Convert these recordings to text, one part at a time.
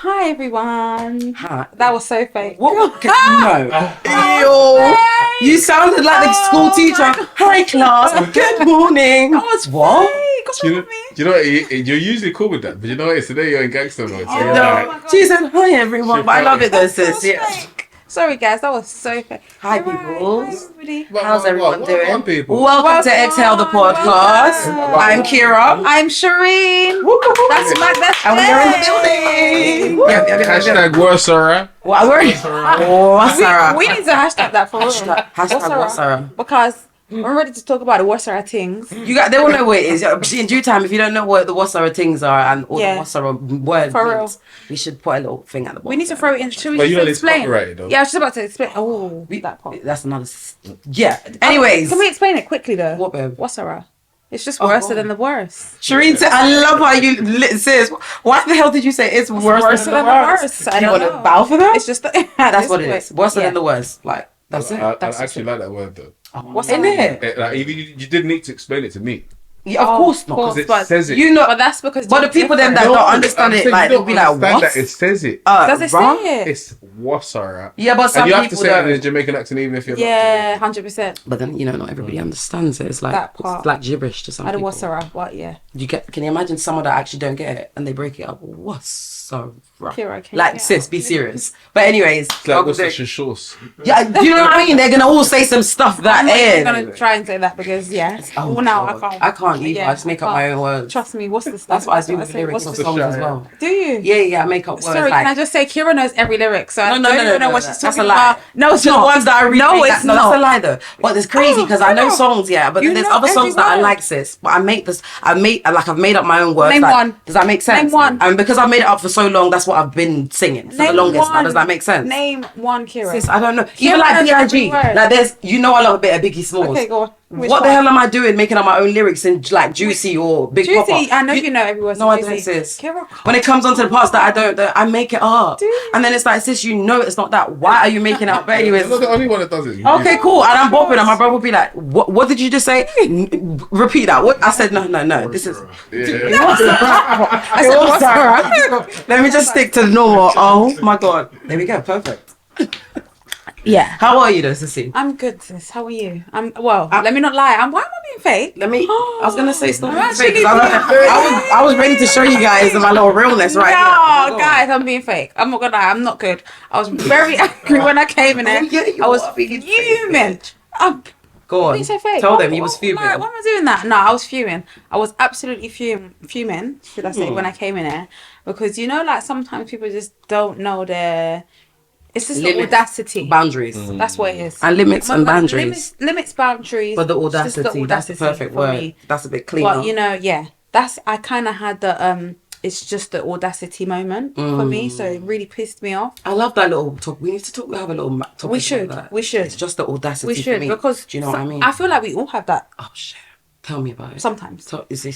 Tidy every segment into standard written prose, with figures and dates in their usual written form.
Hi everyone. Hi. That was so fake. What? No. Ew. You sounded like the school teacher. Hi class. Good morning. That was what? What's wrong with me? Do you know what? You're usually cool with that, but you know what? It's today you're in gangster mode. So you're No. like, She said hi everyone. But I love it though, sis. Yeah. Fake. Sorry guys, that was so fake. Hi, Alright, people. Hi everybody. How's everyone doing? Welcome, people. Welcome to Exhale the podcast. Welcome. I'm Kira. I'm Shireen. That's my best And we are in the building. Hashtag worse, Sarah. What word? Oh, Sarah. We need to hashtag that for real. Hashtag what, Sarah? Because we're ready to talk about the Wassara things. They will know what it is. In due time, if you don't know what the Wassara things are and all the Wassara words, For real. we should put a little thing at the bottom. We need to throw it in. Should we But you just know it's explain? copyrighted, though. Yeah, I was just about to explain. Oh, that part. That's another. Yeah. Anyways. Can we explain it quickly though? What, babe? Wassara. It's just worse than the worst. Shireen said, I love how you sis. Why the hell did you say it's worse than the worst? I You don't want to know. bow for that? It's just That's what it is. Worse than the worst. Like, that's it. I That's actually like that word though. What's In that? it? Like, you didn't need to explain it to me Yeah, of course not. because it but says it. You know, But that's because. but the people then that No, don't understand I'm it, saying like you they'll don't be like, understand what? that it says it. Does it bruh? say it? It's Wassara. Yeah, but some And you have to people say it in a don't. Jamaican accent even if you're not. Yeah, 100%. But then not everybody understands it. It's like That part. it's like gibberish to some I don't people. Wassara, but yeah. Can you imagine someone that actually don't get it and they break it up? Wassara. Kira, can Like you- sis, be serious. But anyways, It's like Worcestershire sauce. yeah, do you know what I mean? They're gonna all say some stuff that I'm not even in. gonna try and say that because Oh, well, now I God. can't. I can't either. I just make up my can't. own words. Trust me, what's the stuff? That's what I do with say. lyrics What's of the songs shit, as yeah. well. Do you? Yeah, I make up words. Sorry, like, can I just say Kira knows every lyric, so I No, don't even know what she's that's talking a lie. about. No, it's the not. ones that I read. No, it's no, not. that's a lie though. But it's crazy because I know songs, yeah. But You then there's know other songs every that I word. like, sis. But I've made up my own words. Name like, one. Does that make sense? Name one. And because I've made it up for so long, that's what I've been singing for the Name longest. Now, one. does that make sense? Name one, Kira. Sis, I don't know. Kira Even like knows every B.I.G. word. Like there's, I love a bit of Biggie Smalls. Okay, go on. Which What the one? hell am I doing making up my own lyrics in like Juicy or Big Papa? Juicy, I know you know every word. No, I Juicy. don't, sis. Kira, When it comes onto the parts that I don't, I make it up. Do you? And then it's like, sis, it's not that. Why are you making it up? But anyways. You're not the only one that does it. Okay, cool. And I'm bopping, and my brother will be like, "What did you just say? Repeat that." What I said? No. This is. Yeah. I said, "What's that?" Let me just stick to the normal. Oh my god. There we go. Perfect. yeah. How are you, though, Sissy? I'm good, sis. How are you? Let me not lie. Why am I being fake? I was gonna say stuff. I'm actually being I was ready to show you guys my little realness right No, here. guys, I'm being fake. I'm not gonna lie. I'm not good. I was very angry when I came in there. yeah, you I was are being fuming. Go on. Being so fake. Tell What- them you was what- fuming. Why am I doing that? No, I was fuming. I was absolutely fuming, should I say, when I came in there. Because, like, sometimes people just don't know their... It's just the Limits, audacity. boundaries. That's what it is. And limits and boundaries. Limits, boundaries. But the It's just audacity, that's the perfect for word. me. That's a bit clean. But, I kind of had the... It's just the audacity moment for me, so it really pissed me off. I love that little talk. We need to talk. We have a little topic. We should. Like that. We should. It's just the audacity. We should, for me. because do you know what I mean? I feel like we all have that Oh shit! Tell me about it. sometimes.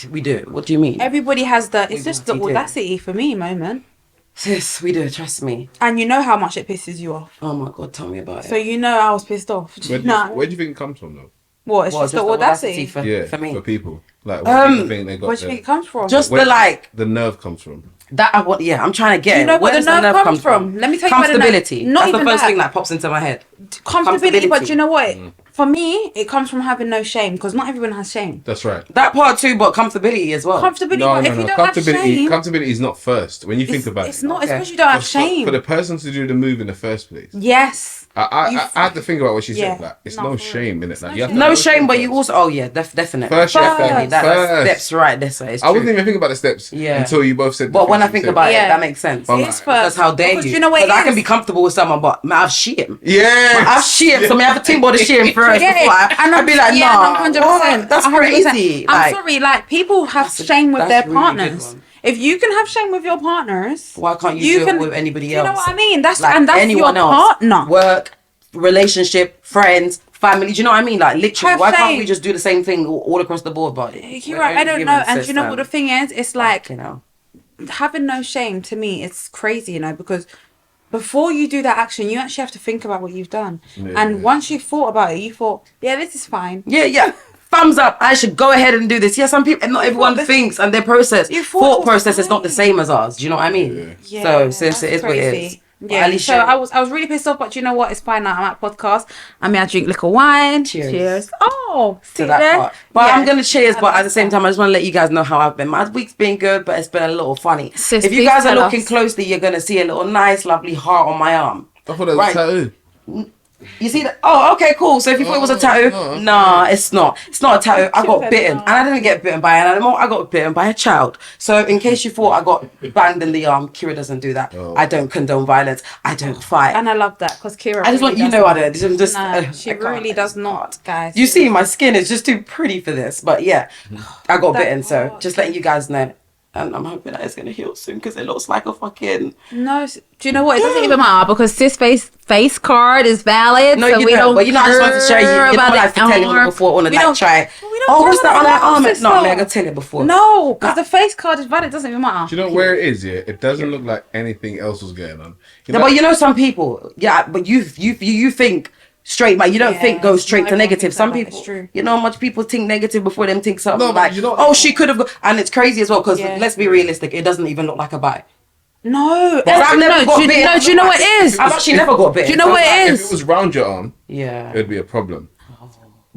We do. What do you mean? Everybody has the. It's just the do. audacity for me moment, Sis, we do. Trust me. and you know how much it pisses you off. Oh my god, tell me about So it. I was pissed off. Where do you think it comes from though? What? It's Well, just the audacity. for me. For people. Like, what do you think they got Where do you there? think it comes from? Just Where the like the nerve comes from. that. I want. Yeah, I'm trying to get. Do you know it. what Where the does nerve comes come from? Let me tell you where the nerve- Comfortability. Not That's the even first that. thing that pops into my head. Comfortability, but comfortability. do you know what? For me, it comes from having no shame because not everyone has shame. That's right. That part too, but comfortability as well. Comfortability, No, but no, if you no. don't have shame, Comfortability is not first. When you think about it's it. not. It's Okay. because you don't have For shame. the person to do the move in the first place. Yes. I had to think about what she Yeah. said. Like, it's No, no for shame in it. Like, you have to No know shame, but you first. also. Oh yeah, definitely. First, Definitely. That first. steps right this way. It's I wasn't true. even thinking about the steps Yeah. until you both said. the But when I things think you said. about it, Yeah. that makes sense. I'm It's like, first. Because how dare Because you? you know what it I can is? be comfortable with someone, but I've shit. yeah, I've shit, so I have to think about the shit first Yeah, before I'd be like, yeah, nah, 100%. what? That's 100%. crazy. I'm Like, sorry, like people have That's a- shame with that's their a really good partners. one. If you can have shame with your partners, why can't you do it with anybody do you else? know what I mean? That's Like and that's anyone your else. partner. Work, relationship, friends, family. Do you know what I mean? Like literally, Have why can't shame. we just do the same thing all across the board? But You're right, I don't know. And do you know what the thing is? It's like you know. having no shame to me. It's crazy, because before you do that action, you actually have to think about what you've done. Yeah. And once you thought about it, you thought, yeah, this is fine. Yeah. thumbs up, I should go ahead and do this. Yeah, some people, and not everyone thinks, and their thought process is not the same as ours. Do you know what I mean? Yeah. So seriously, it is what it is. Yeah, so I was really pissed off, but you know what? It's fine now. I'm at podcast. I mean, I drink liquor wine. Cheers. Oh, see to that there? part. But Yeah. I'm gonna cheers. But at the same time, I just want to let you guys know how I've been. My week's been good, but it's been a little funny. Sis, if you please guys are tell looking us. closely, you're gonna see a little nice, lovely heart on my arm. I thought that was a tattoo. You see that? Oh, okay, cool. So if you thought it was a tattoo, nah, it's not. It's not a tattoo. I got bitten, and I didn't get bitten by an animal. I got bitten by a child. So in case you thought I got banged in the arm, Kira doesn't do that. I don't condone violence. I don't fight. And I love that because Kira. I just want you to know I don't. I'm just, she really does not, guys. You see, my skin is just too pretty for this. But yeah, I got bitten. So just letting you guys know. And I'm hoping that it's going to heal soon because it looks like a fucking... No, do you know what? It doesn't even matter because sis face card is valid. No, so you we don't. But you know, I just wanted to show you. You know, like to tell you before on the like try. Oh, what's that on that arm? No, I'm going to tell you before. No, because the face card is valid. It doesn't even matter. Do you know where it is? Yeah, it doesn't look like anything else was going on. You know, But you know, some people, yeah, but you think straight, but you don't think go straight to negative. Some people, you know how much people think negative before them think something like, oh, she could have, and it's crazy as well because let's be realistic, it doesn't even look like a bite. No, I've never got bit. No, do you know what it is? I've actually never got bit. Do you know what it is? If it was round your arm, yeah, it'd be a problem.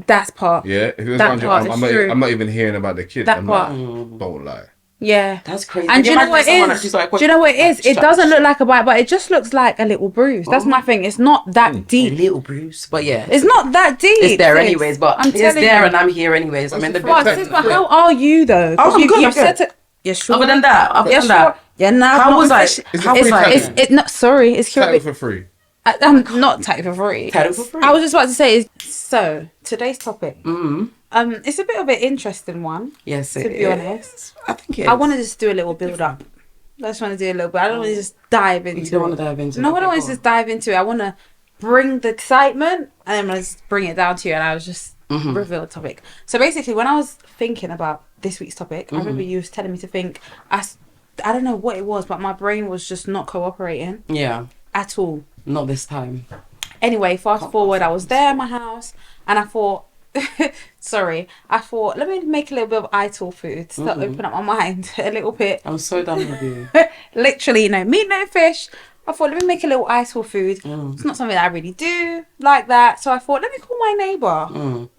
That's part. Yeah, if it was That round your part arm, is I'm not even hearing about the kid. That I'm part. like, don't lie. Yeah, that's crazy. And do you know what it is? Do you know what it is? It doesn't look like a bite, but it just looks like a little bruise. That's my thing. It's not that deep. A little bruise, but yeah, it's not that deep. It's there anyways, but it's there, you. and I'm here anyways. I'm in the But how are you though? I'm good. You've said it. Yeah, sure. Other than that, Yeah, now how was I? It's not. Sorry, it's tattoo for free. I'm not tattoo for free. Tattoo for free. I was just about to say. So today's topic. It's a bit of an interesting one. Yes, to be honest. I think it is. I want to just do a little build up. I just want to do a little bit. I don't want to just dive into it. You don't want to dive into it? No, I don't want to just dive into it. I want to bring the excitement and then let's bring it down to you and I'll just reveal the topic. So basically, when I was thinking about this week's topic, I remember you was telling me to think. I don't know what it was, but my brain was just not cooperating. Yeah. At all. Not this time. Anyway, fast forward, I was there in my house and I thought, I thought, let me make a little bit of ITIL food to open up my mind a little bit. I'm so done with you. Literally, no meat, no fish. I thought, let me make a little ITIL food. It's not something that I really do like that. So I thought, let me call my neighbour.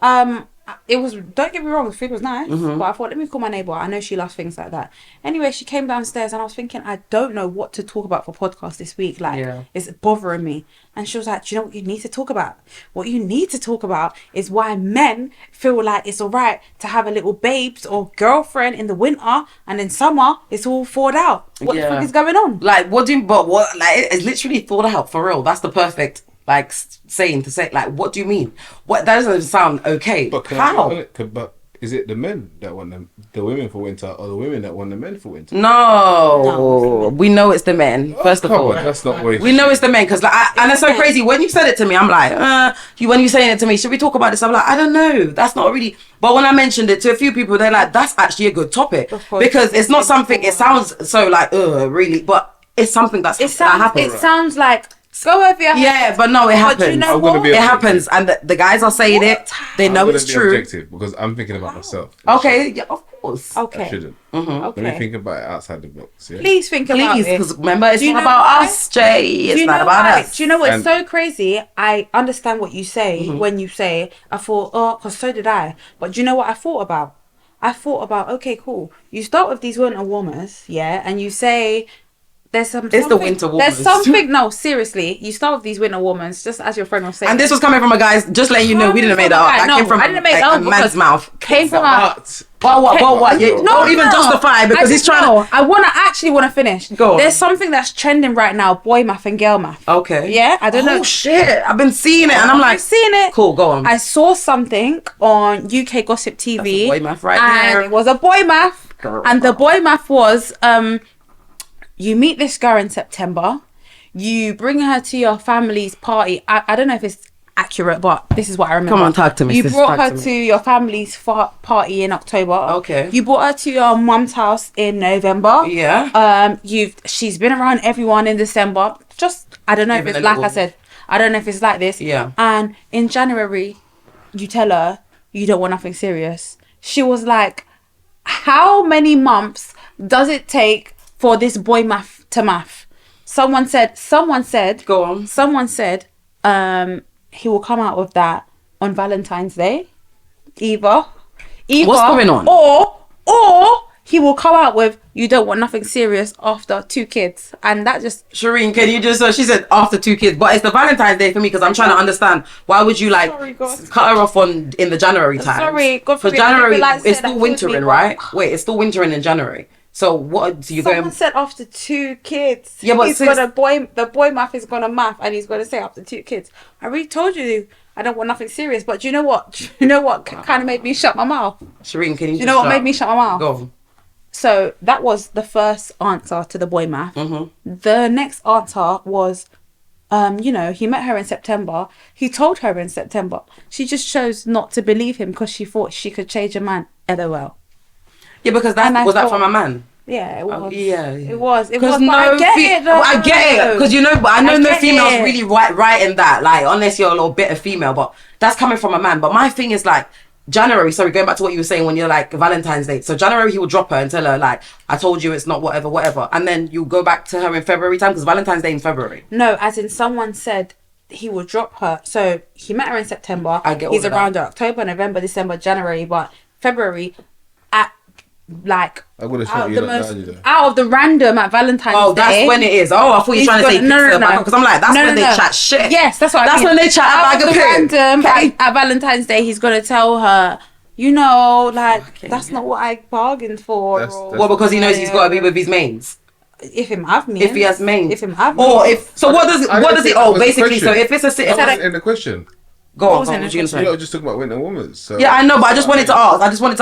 It was, don't get me wrong, the food was nice, but I thought, let me call my neighbour. I know she loves things like that. Anyway, she came downstairs and I was thinking, I don't know what to talk about for podcast this week. Like, it's bothering me. And she was like, do you know what you need to talk about? What you need to talk about is why men feel like it's all right to have a little babes or girlfriend in the winter and in summer it's all thawed out. What the fuck is going on? Like, it's literally thawed out for real. That's the perfect saying to say, like, what do you mean? What, that doesn't sound okay. But how? But is it the men that want the women for winter or the women that want the men for winter? No. We know it's the men, first of all. That's not what we know it's the men, because and it's so crazy. When you said it to me, I'm like, when you're saying it to me, should we talk about this? I'm like, I don't know. That's not really. But when I mentioned it to a few people, they're like, that's actually a good topic. Because it's not something, it sounds so like, really, but it's something that happens. It sounds like, go over your head. Yeah, but no, it happens. You know what? It happens, and the guys are saying it. They know it's true. Objective because I'm thinking about myself. Okay, yeah, of course. Okay. I shouldn't. Okay. Let me think about it outside the box. Yeah? Please think about it. Because remember, it's not about us, Jay. It's not about us. Do you know what's so crazy? I understand what you say when you say, I thought, because so did I. But do you know what I thought about? I thought about, okay, cool. You start with these winter warmers, yeah, and you say... It's the winter warmers. There's something. No, seriously. You start with these winter warmers, just as your friend was saying. And this was coming from a guy's. Just letting you know, we didn't make that up. That came from I didn't make that up. A man's mouth. Came from a. What? Don't even justify because he's trying to. I actually want to finish. Go on. There's something that's trending right now: boy math and girl math. Okay. Yeah, I don't know. Oh shit! I've been seeing it, and I'm like, I've seen it. Cool, go on. I saw something on UK Gossip TV. That's a boy math right and there. it was a boy math, and the boy math was you meet this girl in September, you bring her to your family's party. I don't know if it's accurate, but this is what I remember. Come on, talk to me. You brought her to your family's party in October. Okay. You brought her to your mum's house in November. Yeah. She's been around everyone in December. I don't know if it's like this. Yeah. And in January, you tell her, you don't want nothing serious. She was like, how many months does it take for this boy math to math? Someone said, Go on. Someone said, he will come out with that on Valentine's Day. Either. What's going on? Or he will come out with, you don't want nothing serious after 2 kids. And that just... Shireen, can you just... she said after 2 kids. But it's the Valentine's Day for me because I'm trying to understand. Why would you like cut her off in the January time? Sorry, God For forbid. January, Like it's still wintering, right? Wait, it's still wintering in January. So what do you go? Someone said after 2 kids. Yeah, but he's got a boy. The boy math is gonna math, and he's gonna say after 2 kids. I already told you I don't want nothing serious. But do you know what? Do you know what kind of made me shut my mouth? Shireen, can you? Do you know what made me shut my mouth? Go. So that was the first answer to the boy math. The next answer was, he met her in September. He told her in September. She just chose not to believe him because she thought she could change a man. LOL. Yeah, because that from a man. Yeah, it was. It was. Because I get it. I get it. Because but I know no females it. really right in that. Like, unless you're a little bit of female, but that's coming from a man. But my thing is like, January, sorry, going back to what you were saying when you're like Valentine's Day. So January, he will drop her and tell her like, I told you it's not whatever. And then you go back to her in February time because Valentine's Day in February. No, as in someone said he will drop her. So he met her in September. I get all He's of around that. October, November, December, January, but February at like I would have shot you like that, you know. out of the random at Valentine's Day. Oh, that's when it is. Oh, I thought you were trying to say no. because I'm like, that's when they chat shit. Yes, that's what I mean. That's when they chat out about of the a random at Valentine's Day. He's gonna tell her, that's not what I bargained for. That's Well, because he knows he's got to be with his mains. If him have me. If he has mains. If him have Or me. if so, what does it? Oh, basically, so if it's a city, That wasn't in the question. go on. was What in you the gonna say? You know, just talking about winter women. So Yeah, I know, but I just wanted to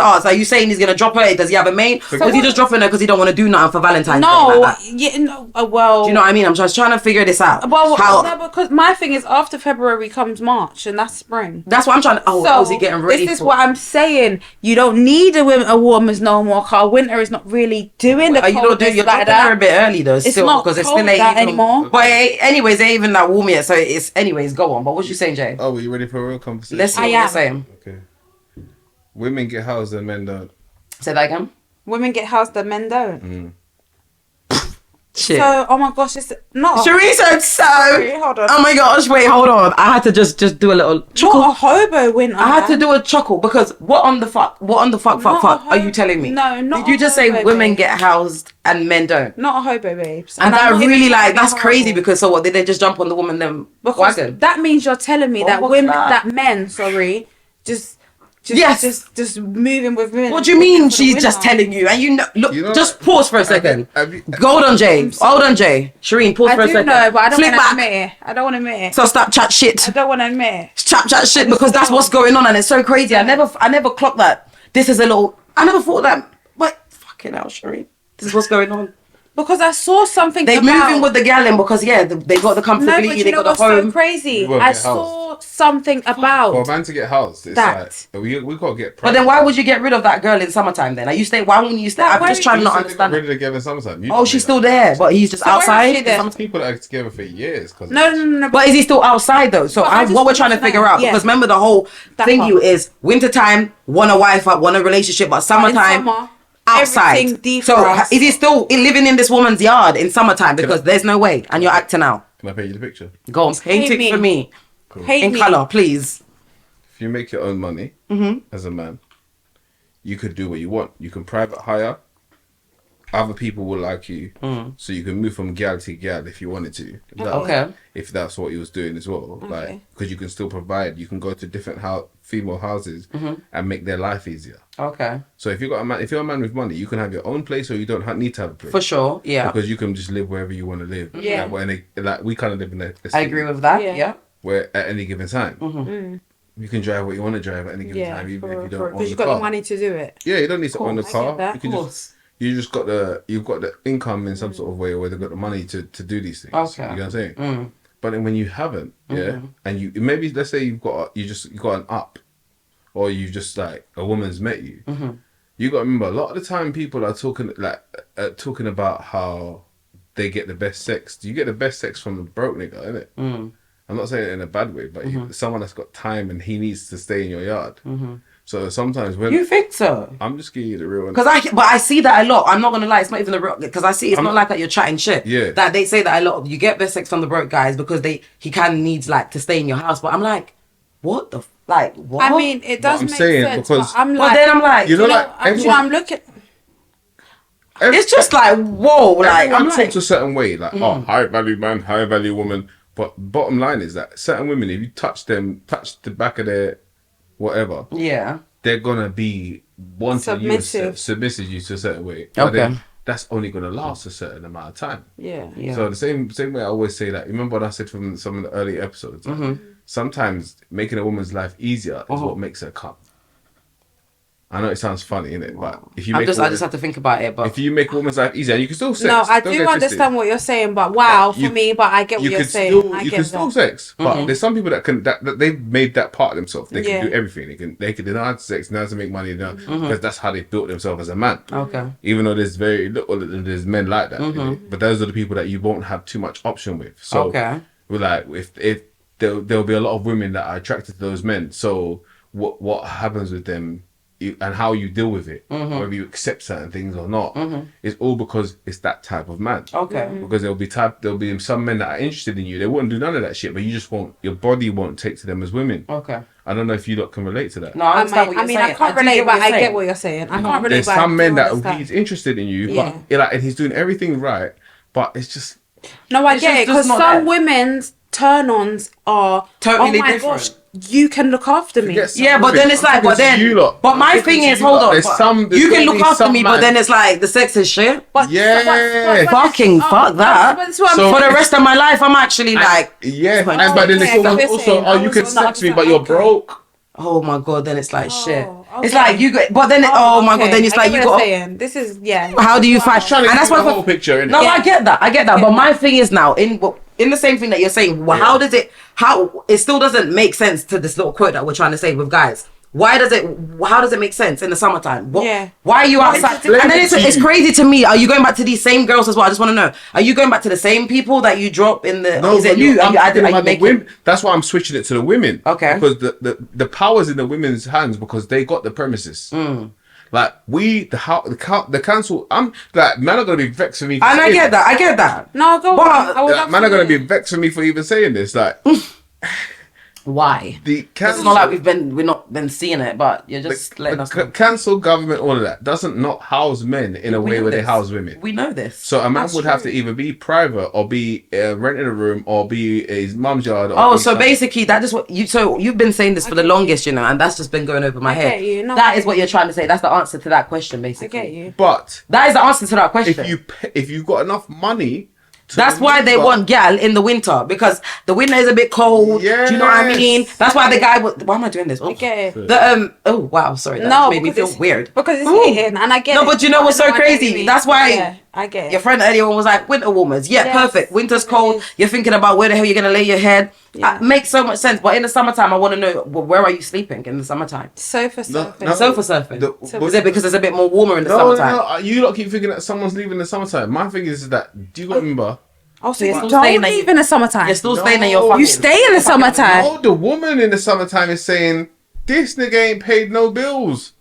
ask. Are you saying he's gonna drop her? Does he have a main? Was he just dropping her because he don't want to do nothing for Valentine's Day? No, Like that? yeah, no. Well, Do you know what I mean? I'm just trying to figure this out. Well, How? no, because my thing is after February comes March, and that's spring. That's what I'm trying to. Oh, So how's he getting ready? this is what I'm saying. You don't need a woman's no more car. Winter is not really doing the You don't do. coldness You're like dropping her a that. bit early though. It's Still, not because it's cold still ain't that even anymore. But anyways, it ain't even that warm yet. So it's anyways. Go on. But what you saying, Jay? Oh, are you ready for a real conversation? Let's see what I you're am. saying. Okay. Women get housed and men don't. Say that again. Women get housed, the men don't. Shit. So, oh my gosh, it's not. Cherie said so. Hold on. Oh my gosh, wait, hold on. I had to just do a little chuckle. What a hobo winter. I had to do a chuckle because what on the fuck Not a are you telling me? No, not Did you a just say hobo, women babe. get housed and men don't? Not a hobo, babes. And I'm that not even really trying to be that's crazy horrible. because so what did they just jump on the woman then Because wagon? that means you're telling me that what's women, that? that men, just Yes. just moving with women. What do you mean for the she's just winter. telling you? And look, You know just what? pause for a second. Have you- Hold on, Jay. Shireen, pause I for a do second. know, but I don't Flick want to back. admit it. I don't want to admit it. So stop chat shit. I don't want to admit it. Chat shit because that's what's going on and it's so crazy. I never clocked that. This is a little. I never thought that. But fucking hell, Shireen. This is what's going on. Because I saw something. They about... moving with the gal in because they got the No, comfortability, but you they know got what's the home. so crazy? You won't I get saw something For a about. man to get housed, it's That. like we got to get. But then why would you get rid of that girl in summertime then? Are you stay? Why wouldn't you stay? That I'm just trying to not Got understand. rid of the girl in summertime. You Oh, don't she's do still that. there, but he's just So where is she outside. then? Some people are together for years. Cause No. But is he still outside though? So But I just what we're want trying to to figure know, out yeah. because remember the whole That thing part. you is wintertime want a wife, want a relationship, but summertime. summer, Outside. everything So defrosts. is he still living in this woman's yard in summertime? Because there's no way, and you're acting out. Can I paint you the picture? Go on, paint Hate it for me Hate in me. color, please. If you make your own money as a man, you could do what you want. You can private hire. Other people will like you, so you can move from gal to gal if you wanted to. Okay. If that's what he was doing as well, like because you can still provide. You can go to different female houses and make their life easier. Okay. So if you're a man with money, you can have your own place, or you don't need to have a place. For sure. Yeah. Because you can just live wherever you want to live. Yeah. Like we kind of live in a I agree with that. Yeah. Yeah. where at any given time. You can drive what you want to drive at any given time, even if you don't own because the you've car. got the money to do it. Yeah, you don't need to own a I car. get that. You can just you've got the income in some sort of way where they've got the money to do these things. Okay. You know what I'm saying? But then when you haven't, and you maybe let's say you got an up, or you just like a woman's met you. You got to remember a lot of the time people are talking about how they get the best sex. You get the best sex from a broke nigga, innit? I'm not saying it in a bad way, but someone that's got time and he needs to stay in your yard. So sometimes when You think so? I'm just giving you the real one. But I see that a lot. I'm not gonna lie, it's not even the real, because I see it's not like that you're chatting shit. Yeah. That they say that a lot. You get best sex from the broke guys because he kind of needs like to stay in your house. But I'm like, what the like? What? I mean, it does I'm make saying, sense. because- But I'm But like, then I'm like, You know, like, I'm looking. it's just like whoa, like I'm I'm like, talked a certain way, like high value man, high value woman. But bottom line is that certain women, if you touch the back of their whatever, yeah, they're gonna be wanting submissive you to a certain way. But Okay. then that's only gonna last a certain amount of time. Yeah. yeah. So the same way I always say that. Remember what I said from some of the early episodes? Sometimes making a woman's life easier is what makes her come. I know it sounds funny, innit? But if you I make just have to think about it. But if you make a woman's life easier, you can still sex. No, I Don't do get understand twisted. what you're saying, but wow, You- for me, but I get what you're saying. You can still sex, but there's some people that they've made that part of themselves. They can do everything. They know how to sex, know how to make money, because that's how they built themselves as a man. okay, Even though there's very little, there's men like that, but those are the people that you won't have too much option with. So, Okay. we're like, if there'll be a lot of women that are attracted to those men. So, what happens with them? And how you deal with it, whether you accept certain things or not, is all because it's that type of man. okay. Because there'll be some men that are interested in you. They wouldn't do none of that shit, but you just won't. Your body won't take to them as women. Okay. I don't know if you lot can relate to that. No, I understand what you're I mean, saying. I can't do relate, get what but you're I saying. get what you're saying. I can't relate, There's but I some do men that understand. he's interested in you, Yeah. but and he's doing everything right, but it's just No, I It's get just- it, because just not some there. women's turn-ons are Totally oh my different. gosh, you can look after me. Forget some Yeah, but then women. it's like, I'm but talking to then, you lot. but I'm my talking thing to is, you hold lot. on, There's you gonna can look be after some me, but man- then it's like the sex is shit. But, Yeah. Fucking fuck that. But that's what I'm So For the saying. rest of my life, I'm actually like, Yeah, Oh, and but then okay, it's so we're also, saying oh, I you was can on sex the me, other but you're side. broke. oh my god, then it's like shit. It's okay. like you go, but then oh my god, then it's like you got. This is How do you find? Trying to And that's give why the whole picture, innit? No, Yeah. I get that. But my thing is now in the same thing that you're saying. Well, how does it? How it still doesn't make sense to this little quote that we're trying to say with guys. Why does it? How does it make sense in the summertime? Yeah. Why are you outside? explain And then it to it's you. crazy to me. Are you going back to these same girls as well? I just want to know. Are you going back to the same people that you drop in the? No, is it but you? I'm talking Are you about the making? women. That's why I'm switching it to the women. Okay. Because the power's in the women's hands because they got the premises. Like the council. I'm like, man are gonna be vexed for me. And I get that. I get that. No, go But- on. I would love Man to are gonna hear. be vexed for me for even saying this. Like Why? the It's council. not like we've not been seeing it, but you're just letting us know. Cancel government, all of that doesn't not house men in a We way know where they this. house women. We know this. So a man That's would have to true. either be private or be renting a room or be his mum's yard. Or Oh, be so something. basically that is what you. So you've been saying this for the longest, you know, and that's just been going over my I head. get you. No, That I is what you're trying to say. That's the answer to that question, I basically. get you. But That is the answer to that question. if you got enough money, to That's why they maneuver- want gal in the winter, because the winter is a bit cold. Do you know what I mean? Yes. That's why the guy. Why am I doing this? Oh. I get it. Oh wow, sorry. That No, made me because feel weird. Because it's Ooh. hitting, and I get No, it. but you know what's so I get what you crazy? mean. That's why- Yeah, I get it. Your friend earlier on was like winter warmers. Yeah, Yes, perfect. Winter's it cold. is. You're thinking about where the hell you're gonna lay your head. Yeah. Makes so much sense. But in the summertime, I want to know where are you sleeping in the summertime? Sofa surfing. no. Sofa surfing. The- Is it because it's a bit more warmer in the No, summertime? no, you lot keep thinking that someone's leaving in the summertime. My thing is that, do you remember? Oh, so you You're still don't staying there, leave in the summertime. You're still No. staying in your You fucking. You stay in the summertime. Oh, the woman in the summertime is saying, this nigga ain't paid no bills.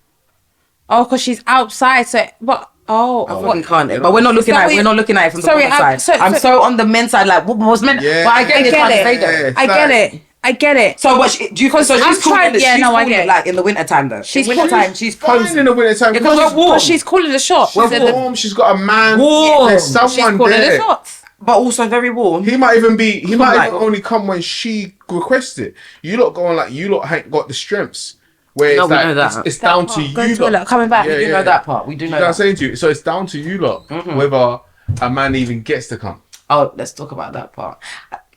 Oh, because she's outside. So, but I fucking can't. But we're not looking that at what it. you- We're not looking at it from the Sorry, woman's I'm- side. so- I'm so on the men's side, like what was meant. Yeah. But I get I you trying to get stay it. there. It's I get like- it. I get it. So what? Do you? So she's I'm cooling trying- this. yeah, She's no, I cooling get it it. like in the winter time though. She's winter time. She's Fine cozy. in the winter time Yeah, because 'cause she's we're warm. But she's calling the shot. We're She's in the- warm. She's got a man. Warm. There's She's someone calling the there. shots. But also very warm. He might even be. He might Like- even only come when she requests it. You lot going like you lot ain't got the strengths. Where No, it's we like know that. it's down to part. Going you to lot. toilet, coming back. Yeah, We do know that part. We do You know know what I'm that. saying to you? So it's down to you lot whether a man even gets to come. Oh, let's talk about that part.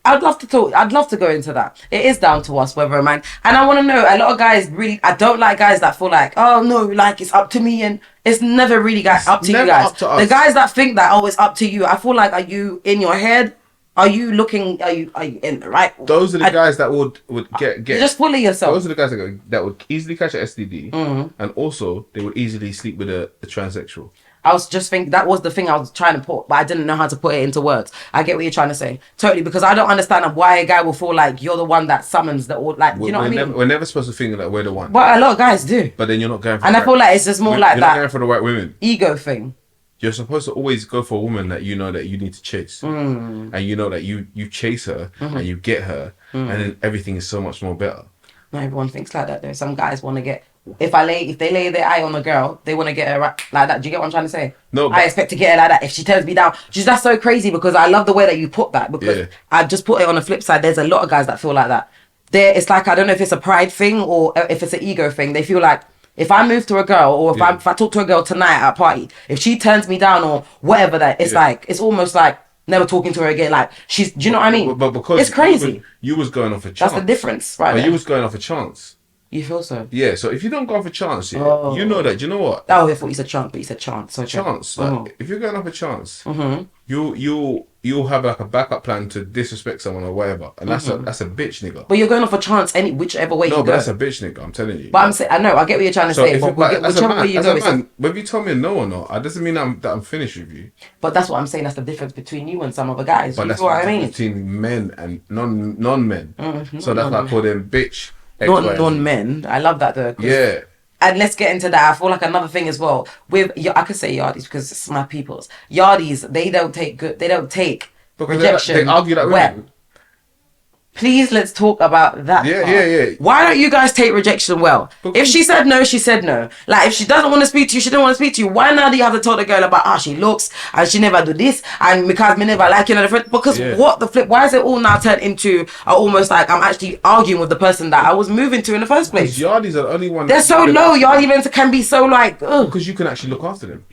I'd love to talk. I'd love to go into that. It is down to us whether a man. And I want to know. A lot of guys really. I don't like guys that feel like, oh no, like it's up to me, and it's never really up to you never guys. up to us. The guys that think that oh, it's up to you. I feel like, are you in your head? Are you looking? Are you in the right? Those are the guys that would get. You're just fully yourself. Those are the guys that would easily catch an STD, and also they would easily sleep with a transsexual. I was just thinking that was the thing I was trying to put, but I didn't know how to put it into words. I get what you're trying to say, totally, because I don't understand why a guy will feel like you're the one that summons the like. You know what I mean? We're never supposed to think that we're the one. But a lot of guys do. But then you're not going for. And I feel like it's just more like you're that. Not going for the right women. Ego thing. You're supposed to always go for a woman that you know that you need to chase, and you know that you chase her and you get her, and then everything is so much more better. Not everyone thinks like that though. Some guys want to get. If they lay their eye on a girl, they want to get her like that. Do you get what I'm trying to say? No, I expect to get her like that. If she turns me down, that's so crazy because I love the way that you put that. Because I just put it on the flip side. There's a lot of guys that feel like that. It's like I don't know if it's a pride thing or if it's an ego thing. They feel like if I move to a girl or if I talk to a girl tonight at a party, if she turns me down or whatever, that it's like it's almost like never talking to her again. Like do you know what I mean? But because it's crazy. You was going off a chance. That's the difference, right? But you was going off a chance. You feel so? Yeah. So if you don't go off a chance, you know that. Do you know what? Oh, I thought you said chance, but you said chance. So chance. Like, if you're going off a chance, you'll have like a backup plan to disrespect someone or whatever, and that's a bitch nigga. But you're going off a chance whichever way you go. No, but that's a bitch nigga. I'm telling you. But I'm saying I know I get what you're trying to say. But whichever way you go, whether you tell me no or not, that doesn't mean that I'm finished with you. But that's what I'm saying. That's the difference between you and some other guys. But that's what I mean between men and non-men. So that's why I call them bitch. Not non-men. I love that though. Yeah. And let's get into that. I feel like another thing as well with I could say yardies because it's my people's yardies. They don't take rejection. They argue that well. Please let's talk about that. Yeah. Why don't you guys take rejection well? If she said no, she said no. Like if she doesn't want to speak to you, she don't want to speak to you. Why now do you have to tell the girl about how she looks and she never do this and because me never like you know because what the flip? Why is it all now turned into almost like I'm actually arguing with the person that I was moving to in the first place? Because yardies are the only one. They're so low. Yardie events can be so like. Because you can actually look after them.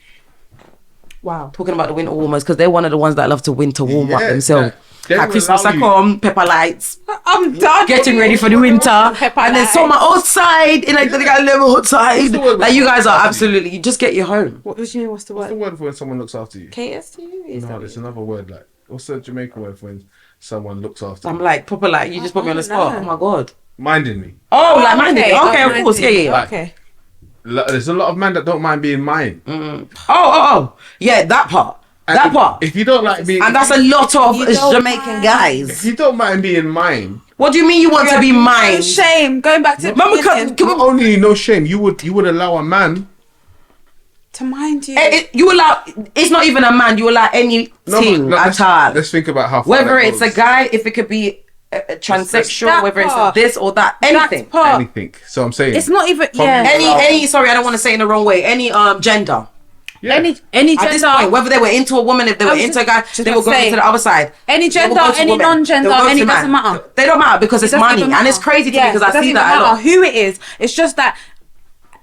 Wow. Talking about the winter warmers because they're one of the ones that love to winter warm up themselves. Yeah. At Christmas I come, pepper lights. I'm done. Getting ready for the winter. And then summer outside. In like they got a level outside. Like you guys are absolutely you just get your home. What do you mean? What's the What's word? the word for when someone looks after you? Caters to you? No, there's another word like what's the Jamaican word for when someone looks after I'm you? like proper like you just put me on the spot. know. Oh my god. Minding me. Oh, like minding. Okay, of minding. course. Yeah. Like, Okay. There's a lot of men that don't mind being mine. Oh. Yeah, that part. That part. If you don't like being, And that's a lot of You don't Jamaican mind. guys. if you don't mind being mine, What do you mean you want to be No mine? shame. Going back to Remember, not only no shame, you would allow a man. to mind you. You allow. It's not even a man. You allow any team at all. Let's think about how far Whether that it's a goes. guy, if it could be transsexual, That whether it's part. this or that, That's anything. part. anything. So I'm saying It's not even From- Any. Sorry, I don't want to say it in the wrong way. Any gender. yeah. any At this gender. point, whether they were into a woman, if they were was into a just guy, they will go about to into say, the other side. any They will gender, go to any women. non-gender, They will go any to doesn't man. matter. They don't matter because it's Doesn't money, even and it's matter. crazy to me Yeah, because it I see doesn't that a even lot. matter who it is. It's just that.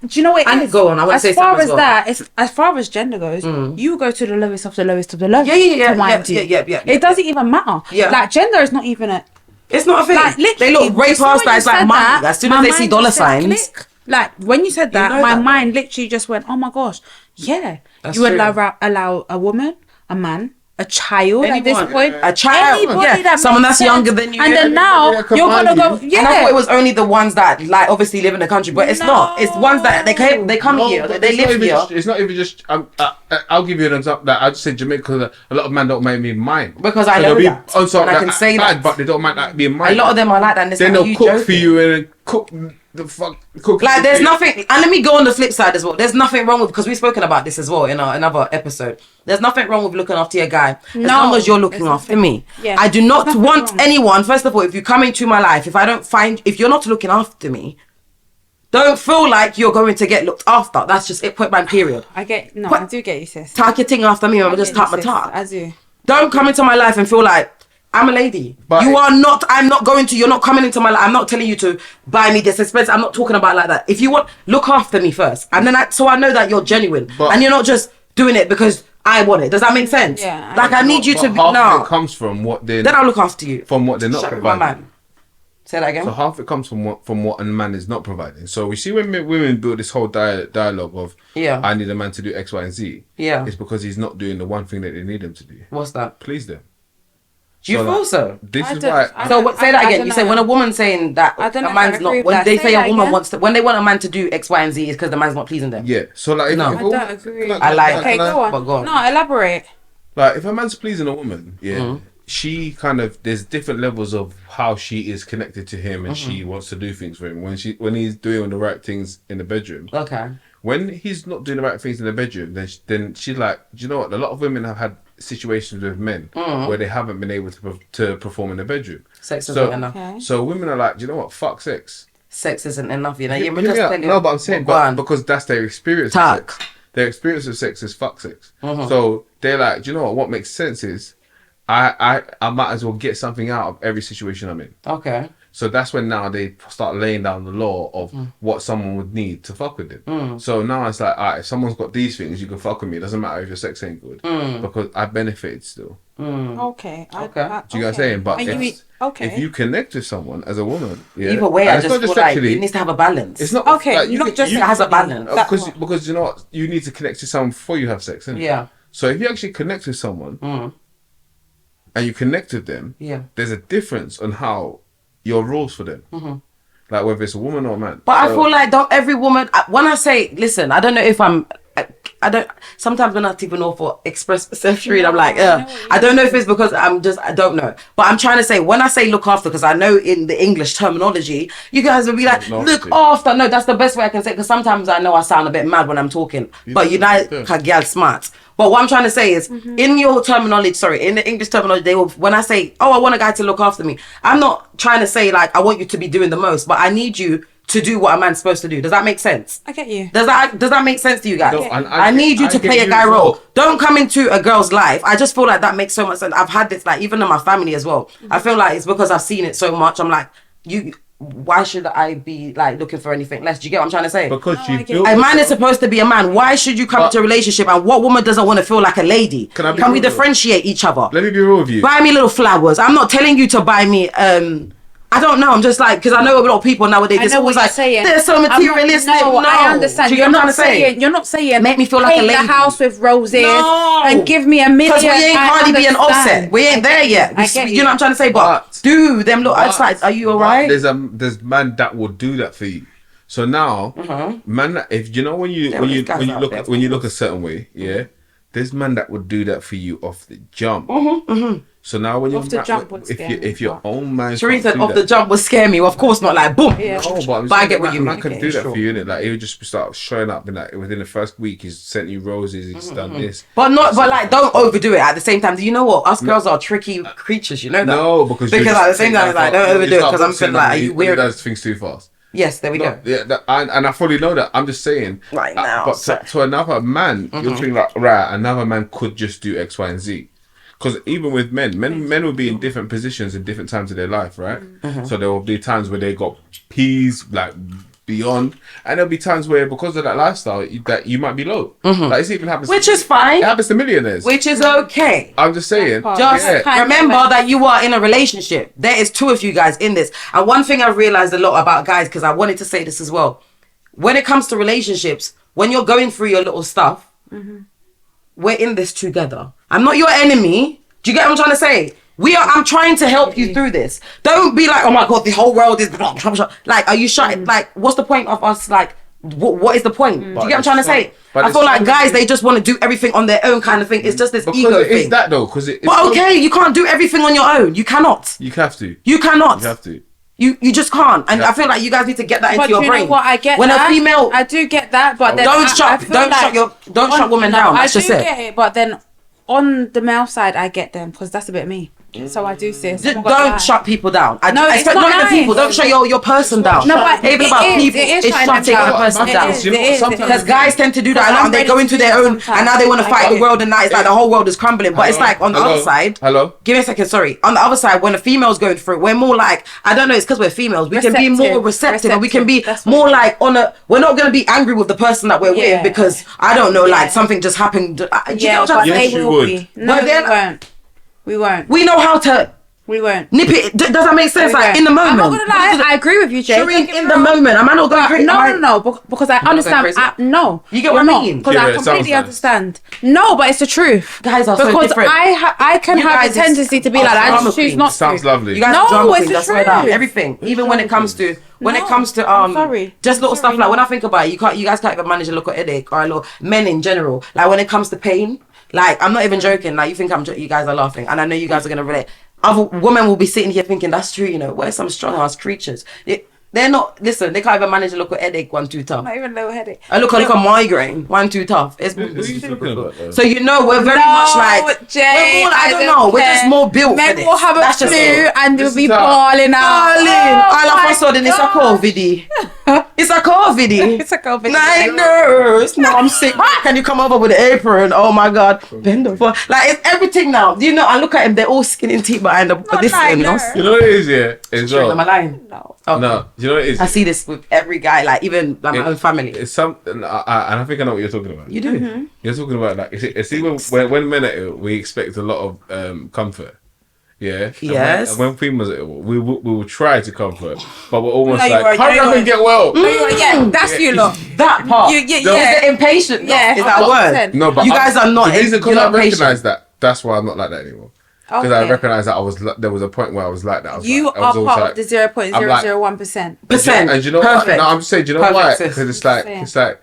Do you know what it And is? go on, I wanna say as far something as as well. that, it's as far as gender goes. You go to the lowest of the lowest of the lowest. Yeah, to mind you. yeah. It doesn't even matter. Yeah. Like gender is not even a. It's not a thing. Like literally, They look way as soon past as that. you It's like said money. that, As soon my as they see mind dollar just said signs. click. Like when you said that, know my that. mind literally just went, "Oh my gosh, yeah." That's you true. allow a woman, a man, a child at this Anyone. point, A child, anybody yeah. that Someone makes that's younger sense. than you. And then Yeah, now yeah, you're gonna combine go, you. yeah. And I thought it was only the ones that like obviously live in the country, but it's not. It's ones that they come No, here, but they it's not live even here. just- it's not even just. I'll give you an example. That I just said Jamaica because a lot of men don't mind being mine. Because I So know they'll be that. on something And I can say bad, that. but they don't mind that being mine. A lot of them are like that. And it's Then like, they'll you cook for joking? you and cook the fuck. Cook Like for there's you. nothing, and let me go on the flip side as well. There's nothing wrong with because we've spoken about this as well in another episode. There's nothing wrong with looking after your guy as No, long as you're looking there's after nothing. me. Yeah, I do there's not nothing want wrong. anyone. First of all, if you come into my life, if you're not looking after me, don't feel like you're going to get looked after. That's just it. Point blank. Period. I get no, What? I do get you, sis. Talk your thing after me, and I just get you, tap my sis. talk. I do. Don't come into my life and feel like I'm a lady. But you it- are not. I'm not going to. You're not coming into my life. I'm not telling you to buy me this expensive. I'm not talking about like that. If you want, look after me first, and then so I know that you're genuine, But- and you're not just doing it because I want it. Does that make sense? Yeah, I Like I need you But to be. half of No. it comes from what they. Then I'll look after you. From what they're not Shut my providing. man. Say that again. So half it comes from what a man is not providing. So we see when women build this whole dialogue of Yeah. I need a man to do X, Y, and Z. Yeah. It's because he's not doing the one thing that they need him to do. What's that? Please them. Do you feel so? This I is don't- why. I So don't- say that I again. don't You say know. when a woman's saying that I don't know a if I man's agree not, with when that. they Say say that a woman again. wants to, when they want a man to do X, Y, and Z, is because the man's not pleasing them. Yeah. So like, No. if I a don't woman- agree. can I like- Okay, can go on. but go on. No, elaborate. Like if a man's pleasing a woman, yeah, Mm-hmm. she kind of there's different levels of how she is connected to him, and Mm-hmm. she wants to do things for him. When he's doing the right things in the bedroom, Okay. when he's not doing the right things in the bedroom, then she's like, do you know what? A lot of women have had situations with men where they haven't been able to perform in the bedroom. Sex isn't So, enough. Okay. so women are like, do you know what? Fuck sex. Sex isn't enough, you know. Hear Yeah, me just out. tell you. No, but I'm saying, Go on. because that's their experience Talk. of sex. Their experience of sex is fuck sex. So they're like, do you know what? What makes sense is, I might as well get something out of every situation I'm in. Okay. So that's when now they start laying down the law of what someone would need to fuck with them. So now it's like, alright, if someone's got these things, you can fuck with me. It doesn't matter if your sex ain't good because I benefited still. Okay. Okay. Do you know what I'm saying? But And you mean, okay. if you connect with someone as a woman, yeah, Either way, I and it's just not feel like sexually, it needs to have a balance. it's not Okay, like, you not can- just you- it has a balance. That because one. because you know what, you need to connect to someone before you have sex, innit? Yeah. So if you actually connect with someone and you connect with them, Yeah. there's a difference on how your rules for them, like whether it's a woman or a man. But I So- feel like don't every woman. When I say, listen, I don't know if I'm. I don't. Sometimes when I even know for express perception, I'm like, I don't know if it's because I don't know. But I'm trying to say, when I say look after, because I know in the English terminology, you guys will be like, look after. No, that's the best way I can say. Because sometimes I know I sound a bit mad when I'm talking, but you know, girl smart. But what I'm trying to say is, in your terminology, in the English terminology, they will, when I say, oh, I want a guy to look after me, I'm not trying to say like, I want you to be doing the most, but I need you to do what a man's supposed to do. Does that make sense? I get you. Does that make sense to you guys? No, and I need you to I get play a you guy as role. well. Don't come into a girl's life. I just feel like that makes so much sense. I've had this, like, even in my family as well. I feel like it's because I've seen it so much. I'm like, why should I be like looking for anything less? Do you get what I'm trying to say? Because No, I you get built it. A man is yourself- supposed to be a man. Why should you come But- into a relationship? And what woman doesn't want to feel like a lady? Can I be Can we real? differentiate each other? Let me be real with you. Buy me little flowers. I'm not telling you to buy me. I don't know. I'm just like, because I know a lot of people nowadays. I It's know always what you're like saying. they're so I'm not- materialistic. No, I understand. Do you You're get what I'm not trying to say? saying. You're not saying. Make me feel like a paint lady. the house with roses. No. And give me a million. Because we ain't I Cardi B and understand. Offset. We ain't there yet. I get You know what I'm trying to say? But do them look outside. Are you alright? There's man that will do that for you. So now, man, if you know when you There is guys out look there, at of when you look a course. certain way, yeah, there's man that would do that for you off the jump. So now when you're Off the jump would scare me, if your but- own man Shereen can't said do off that- the jump would scare me. Of course not like boom. Yeah. No, but, But I get what you man mean. can Okay, do that sure. for you, innit? Like he would just start showing up and like within the first week he's sent you roses, he's done this. But like don't overdo it at the same time. Do you know what? Us girls are tricky creatures, you know that? No, because at the same time it's like don't overdo it because I'm feeling like are you He weird? does things too fast. Yes, there we No, go. yeah, and I fully know that. I'm just saying. Right now, but so- to another man, you're thinking like, right, another man could just do X, Y, and Z. Because even with men will be in different positions in different times of their life, right? So there will be times where they got P's like beyond, and there'll be times where because of that lifestyle that you might be low. Like this even happens, Which is fine. It happens to millionaires. Which is okay. I'm just saying. part. Just Yeah. Kind of remember like- that you are in a relationship. There is two of you guys in this. And one thing I've realized a lot about guys, because I wanted to say this as well. When it comes to relationships, when you're going through your little stuff, we're in this together. I'm not your enemy. Do you get what I'm trying to say? I'm trying to help you through this. Don't be like, oh my God, the whole world is blah, blah, blah. Like, are you shy? Like, what's the point of us? Like, what is the point? Do you get what I'm trying to say? But I feel it's like so- guys, they just want to do everything on their own kind of thing. It's just this Because ego it is thing. that though. Because it's But so- okay, you can't do everything on your own. You cannot. you have to. You cannot. You have to. You just can't. And Yeah. I feel like you guys need to get that into But your you brain. know what? I get when that. a female I do get that, but then Don't I shut- feel don't like shut women down, that's I just do it. get it, but then on the male side, I get them because that's a bit me. So I do see. just don't shut people down. No, it's expect not not the nice. people. Don't shut your person down. No, but even it about is, people, it is it's shutting shutting them the down. person It down. is, You know, it is, sometimes- it Because is. guys tend to do that a Because lot, I'm and they ready go to into do their that own, sometimes. and now they want to I fight get the it. world, and now it's like the whole world is crumbling. But it's like on the Hello? other side. Hello? Give me a second. Sorry. On the other side, when a female's going through it, we're more like, I don't know. It's because we're females. We can be more receptive, and we can be That's what more it is. like we're not going to be angry with the person that we're Yeah. with because I don't know, Yeah. like something just happened. Do you know Yeah, what I'm but trying to Yes, say? they you will would. be. No, But we then- won't. We won't. We know how to We won't. Nip it. Does that make sense? Like in the moment. I'm not gonna lie. I agree with you, Jay. Shireen, in the moment. Am I not going crazy? No. Because I understand. No. You get what I mean? Because I completely understand. No, but it's the truth. Guys are so different. Because I can have a tendency to be like that. I just choose not to. Sounds lovely. You guys are drama queens. That's right. Everything. Even when it comes to just little stuff like when I think about it, you guys can't even manage a local headache or a little men in general. Like when it comes to pain, like I'm not even joking. Like you think you guys are laughing, and I know you guys are gonna relate. Other women will be sitting here thinking that's true. You know, we're some strong ass creatures. They're not. Listen, they can't even manage a local headache. One too tough. Not even a little headache. I look a migraine. One too tough. It's What are you talking about? so you know we're very much like Jay, we're more, I don't know. We're just more built Men for this. will have That's a just flu it. and they'll be This is balling out. All of a sudden it's a COVID. It's a COVID. It's a COVID. Night nurse. No, I'm sick. Can you come over with an apron? Oh my God. Bend over. Like it's everything now. You know, I look at them, they're all skin and teeth behind them. But this like is nurse. You know what it is, yeah? It's Am I lying? No. Okay. No, you know what it is? I see this with every guy, like even like my own family. It's something, and I think I know what you're talking about. You do. You're talking about like it's even when men are ill, we expect a lot of comfort. Yeah. Yes. And when females are ill, we will try to comfort, but we're almost No, you like, won't, hurry you up and won't. get well. Yeah, that's you lot. That part. Yeah. The impatient. Yeah, Is that a word? 100%. No, but You guys are not. The reason because you're I not patient. recognize that. That's why I'm not like that anymore. Because I Okay. recognize that there was a point where I was like that. I was You like, I are was always part like- of the 0.001%. Percent. And you know Perfect. what? No, I'm just saying. Do you know Perfect, why? sis. Because it's like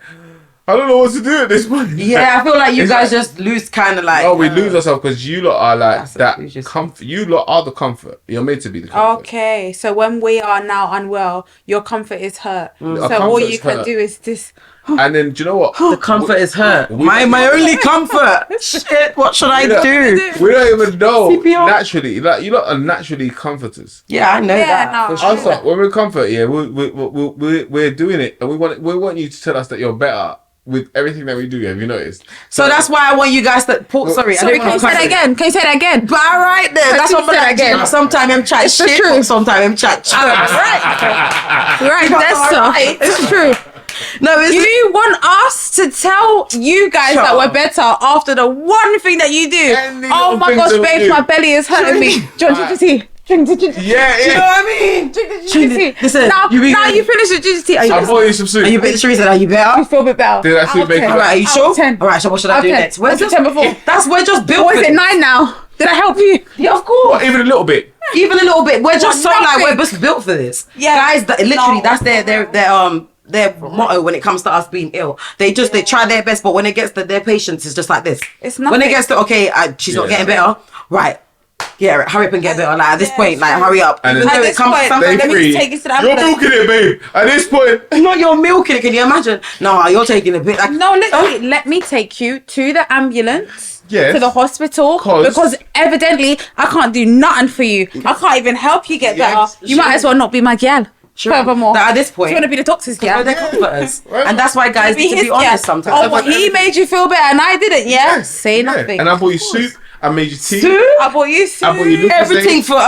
I don't know what to do at this point. Yeah, I feel like you It's guys just lose kind of like. Oh, we lose ourselves because you lot are like That's it, that we just- comfort. You lot are the comfort. You're made to be the comfort. Okay, so when we are now unwell, your comfort is hurt. Our So all comfort's you can hurt. do is this. And then do you know what? The comfort is hurt. we- My only comfort. Shit, what should I don't- do? We don't even know CPR. naturally. Like you lot are naturally comforters. Yeah, I know Yeah, that. no. For sure. Also, when we're comfort, yeah, we're doing it, and we want you to tell us that you're better with everything that we do. Have you noticed? So that's why I want you guys to. Sorry, Sorry, can you say that again? Can you say that again? But alright then, that's what I'm say that like. again. Sometimes I'm chat shit, true. sometimes I'm chat shit. Right, that's so. Alright. It's true. No, it's You want us to tell you guys Shut that we're up. better after the one thing that you do? Any Oh little my things gosh, that we babes, do. my belly is hurting me. Drink the tea. Drink the tea. Yeah, you know yeah. what I mean? Drink the Trinity, tea. listen, Now you be- you finish the ginger tea. Are you I bought you some soup. Are you better? Teresa, are you I better? feel a bit better. Did that soup make you Okay. Alright, are you Out sure? of 10. Alright, so what should I do Okay. next? What's the 10 before? We're just built Or for is it this. 9 now? Did I help you? Yeah, of course. What, even a little bit. Even a little bit. We're just so like nothing. we're just built for this. Yeah. Guys, literally No. that's their motto when it comes to us being ill. They try their best, but when it gets to their patience, it's just like this. It's When nothing. it gets to she's not Yeah. getting better, right? Yeah, hurry up and get better. Like at this point, like hurry up. And Even then- though At it this comes point, sometimes let me free. take you to the You're ambulance. milking it, babe. At this point. not you're milking it. Can you imagine? No, you're taking a bit. Like, No, literally, let me take you to the ambulance, Yes. to the hospital, 'Cause- because evidently I can't do nothing for you. I can't even help you get better. Yes, You might as well not be my gal. Sure. Furthermore, That at this point, do you want to be the doctor's gal? they're comforters. Right. And that's why guys need to his be honest gal. sometimes. Oh, well, he made you feel better and I didn't, yeah? Yes, Say yeah. nothing. And I bought you soup. I made you tea. Soup? I bought you soup. I bought you Lucas. Everything for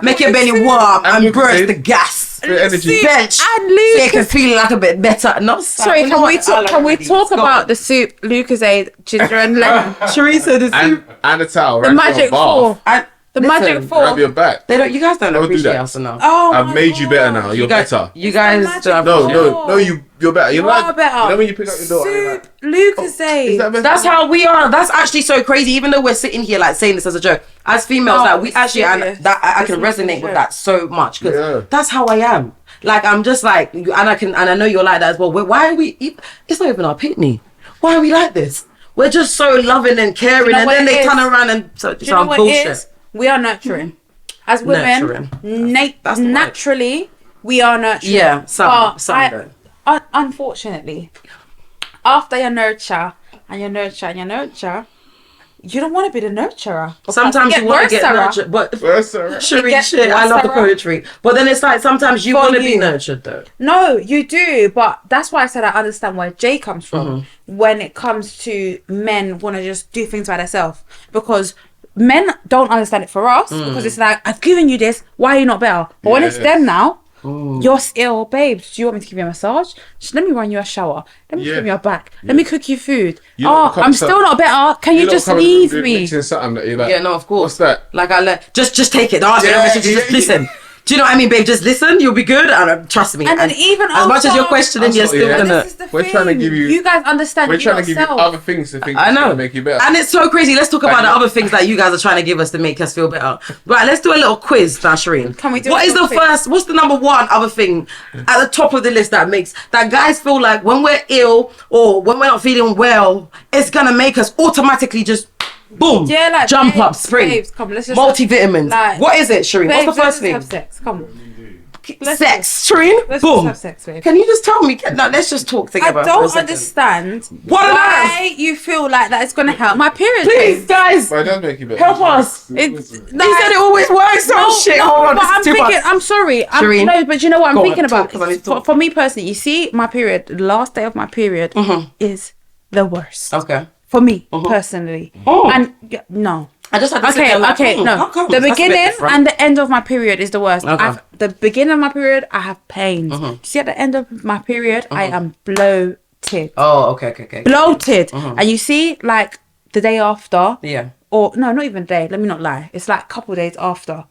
make your belly soup. warm and Lucas burst Aid. the gas. For energy. Soup Bench. and So you can Lucas. feel like a bit better. No, Sorry, can we talk about the soup, Lucasade, ginger and lemon? Teresa, the soup. And a towel. The right? magic Bath. four. And The listen, magic four. Grab your back. They don't. You guys don't Don't do appreciate that. us enough. Oh, I've my made you better now. God. You're better. You guys magic don't. No, four. you're better. You're You like, are better. You know when you pick up your daughter, you're Soup, like, Lucasade. is that better? That's how we are. That's actually so crazy. Even though we're sitting here like saying this as a joke, as females, No, like we it's actually, and serious. that I can It's not resonate a with joke. that so much because Yeah. that's how I am. Like I'm just like, and I know you're like that as well. Why are we? It's not even our pitney. Why are we like this? We're just so loving and caring, You know and what then it they is? turn around and so Do you know some what bullshit. it is? We are nurturing. As women, Nurturing. That's the word. naturally, we are nurturing. Yeah, some But don't. unfortunately, after you nurture and you nurture and you nurture, you don't want to be the nurturer. Sometimes you want to get Sarah. nurtured, but Well, sorry. Sheree, get shit, I worse, love the Sarah. poetry. But then it's like sometimes you For want to be you. nurtured though. No, you do, but that's why I said I understand where Jay comes from Mm-hmm. when it comes to men want to just do things by themselves, because men don't understand it for us Mm. because it's like, I've given you this, why are you not better? But when it's Yes. them now, You're ill, babes. Do you want me to give you a massage? Just let me run you a shower. Let me give you your back. Let me cook you food. I'm still not better. Can you just leave me? Yeah, no, of course. What's that? Like just take it. Don't ask me just listen. Do you know what I mean, babe? Just listen. You'll be good. And trust me. And then even as much as you're questioning, you're still gonna. We're trying to give you. You guys understand. We're trying to give you other things to think. I know. To make you better. And it's so crazy. Let's talk about the other things that you guys are trying to give us to make us feel better. Right. Let's do a little quiz, now, Shireen. Can we do? What is the first? What's the number one other thing at the top of the list that makes that guys feel like when we're ill or when we're not feeling well, it's gonna make us automatically just. Boom! Yeah, like jump up, spring. Babes, come, let's just multivitamins. Like, what is it, Shireen? What's the first thing? Let's have sex. Come on. Sex, Shireen. Let's Boom. just have sex, babe. Can you just tell me? No, let's just talk together. I don't understand why you feel like that it's gonna help my period. Please, guys, but it does make you better. help us. It's He said it always works. Shit. Hold on, but this I'm is too thinking. much. I'm sorry. Shireen, no, but you know what I'm go on, thinking talk, about? 'cause I need to talk. For me personally, you see, my period, the last day of my period, is the worst. Okay. For me personally, and no. I just had to sit Okay, there like, no. how come? The That's a bit beginning different. and the end of my period is the worst. Okay. The beginning of my period, I have pains. You see, at the end of my period, I am bloated. Oh, okay. Bloated. And you see, like, the day after. Yeah. Or, no, not even a day. Let me not lie. It's like a couple of days after.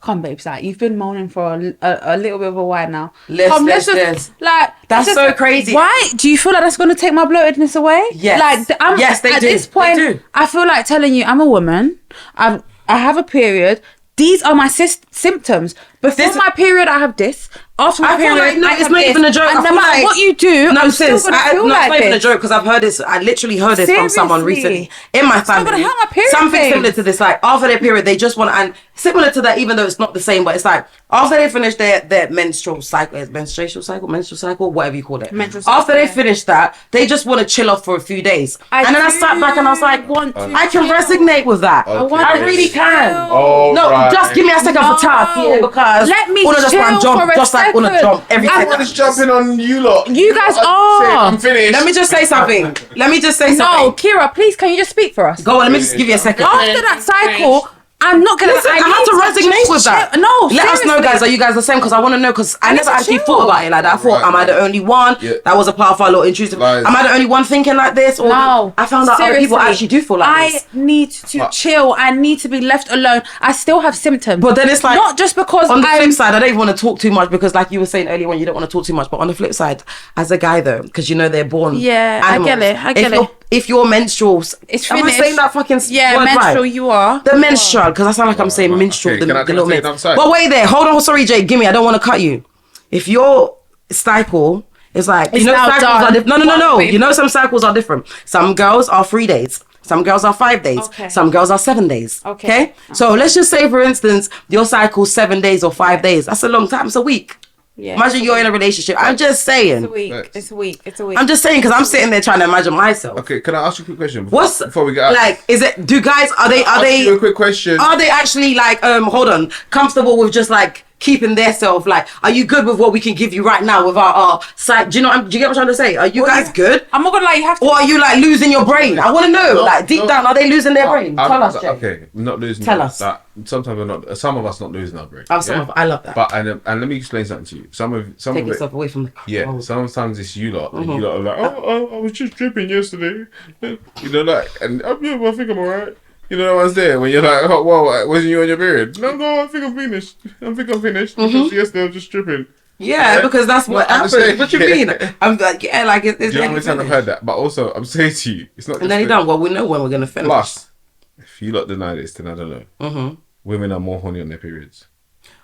Come, babes, like, you've been moaning for a little bit of a while now. Let's just, like... That's so crazy. Why? Do you feel like that's going to take my bloatedness away? Yes. Like, Yes, they at do. this point, They do. I feel like telling you, I'm a woman. I have a period. These are my symptoms. Before my period, I have this. After my I feel period, like, no, I it's have not this. even a joke. And I no feel matter like- what you do, No, I'm still sis, going to feel no, like it's not even a this. joke because I've heard this. I literally heard this from someone Seriously. recently in my family. not gonna help my period Something phase. similar to this. Like after their period, they just want and similar to that, even though it's not the same. But it's like after they finish their menstrual cycle, menstrual cycle, whatever you call it. Menstrual cycle, After they yeah. finish that, they just want to chill off for a few days. And then I sat back and I was like, want to I can chill. resonate with that. Okay. I really can. Oh, No, right. just give me a second for talk, yeah, because Let me Una just chill want jump, for a just like Una second. jump every I time. Everyone's jumping on you lot. You guys are. I'm finished. Let me just say something. No, Kira, please, can you just speak for us? Go on, let me just give you a second. After that cycle, I'm not gonna. Listen, I need have to resonate just with that. chill. No, let us know, seriously. guys. Are you guys the same? Because I want to know. Because I need never to actually chill. thought about it like that. I thought, Right, am I the right. only one? Yeah. That was a part of our little intrusive. Lies. Am I the only one thinking like this? Or No, I found out other people actually do feel like this. I need to chill. I need to be left alone. I still have symptoms. But then it's like not just because on the flip side, I don't even want to talk too much because, like you were saying earlier, when you don't want to talk too much. But on the flip side, as a guy though, because you know they're born. Yeah, animals. I get it. If your menstruals, It's am I finished. saying that fucking word menstrual. right? You are The menstrual, because I sound like I'm saying right. minstrel, Okay, the can I little take it men. outside? But wait there, hold on, sorry Jay, gimme, I don't want to cut you. If your cycle is like, It's you know, now cycles done. are different. No. Wait. You know, some cycles are different. Some girls are 3 days. Some girls are 5 days. Okay. Some girls are 7 days. Okay. So let's just say, for instance, your cycle's 7 days or 5 days. That's a long time. It's a week. Yeah, Imagine you're in a relationship. I'm just saying. It's a week. I'm just saying because I'm sitting there trying to imagine myself. Okay, can I ask you a quick question? Before we get out? Like? Is it? Do guys are Ask you a quick question. are they actually like hold on, comfortable with just like keeping their self? Like, are you good with what we can give you right now with our side? Do you know? Do you get what I'm trying to say? Are you guys good? I'm not gonna lie. You have to. Or are you like losing your brain? I want to know. Like deep down, are they losing their brain? Tell us, Jay. Okay, we're not losing. Tell us. That. Sometimes we're not. Some of us not losing our brain. Oh, I love that. But and let me explain something to you. Some Take of it. yourself away from the Yeah, sometimes it's you lot. And you lot are like, oh, I was just dripping yesterday. You know, like, and yeah, well, I think I'm alright. You know what I was there when you're like, oh, well, wasn't you on your period? No, I think I'm finished. Because yesterday I was just dripping. Yeah, because that's what I'm happens. saying- What you mean? I'm like, yeah, like it's. Do you know how many times I've heard that? But also, I'm saying to you, it's not just And then you the- done. Well, we know when we're gonna finish. Plus, if you lot deny this, then I don't know. Women are more horny on their periods.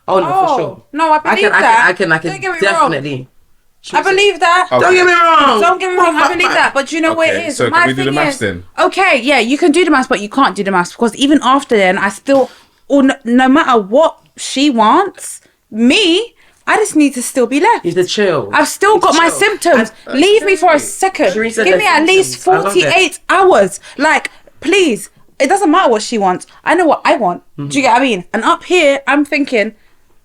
Oh no, for sure. No, I believe that. I can Don't get me wrong. definitely. I believe that. Okay. Don't get me wrong. Don't get me wrong, I believe that. But you know what it Okay, is? so My can we do the thing maths is- then? Okay, yeah, you can do the maths, but you can't do the maths because even after then, I still, or no matter what she wants, I just need to still be left. He's the chill. I've still got my symptoms. Leave me for a second. Shireen said Give me their at least symptoms. I love it. 48 hours. Like, please. It doesn't matter what she wants. I know what I want. Do you get what I mean? And up here, I'm thinking,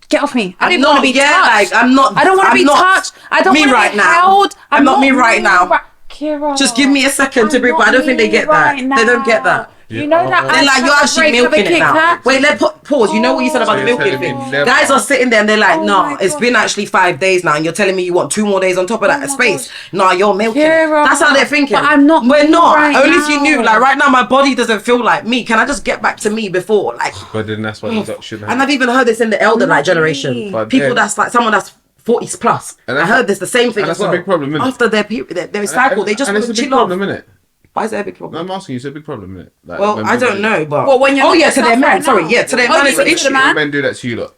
get off me. I don't even want to be touched. Like, I'm not. I don't want to I'm be not touched. I don't me want to right be now. held. I'm not me right now. Kira. Just give me a second to I'm breathe. But I not don't think they me get that. right They don't get now. that. You know that They're like, you're actually milking it now. Wait, pause. You know what you said about the So you're milking telling thing? me Guys are sitting there and they're like, Oh nah, my it's God. been actually 5 days now, and you're telling me you want 2 more days on top of that my space. gosh. Nah, you're milking. Kira, That's how they're thinking. but I'm not We're not. right Only if you now. knew. Like right now, my body doesn't feel like me. Can I just get back to me before? Like, But then that's why you shouldn't have. and I've even heard this in the elder like not generation. me. But People then- that's like someone that's 40s plus. And I that's- heard this the same thing and as that's a well. big problem, innit? After their period, their cycle, they just and want it's to a big chill off. problem, innit? Why is that a big No, problem? I'm asking you, it's a big problem, innit? Like, Well, when I people don't do- know, but What, when you're yeah, not to their yourself man. right Sorry, now? yeah, to their Oh, man you is an mean to the issue. man? When men do that to you, lot.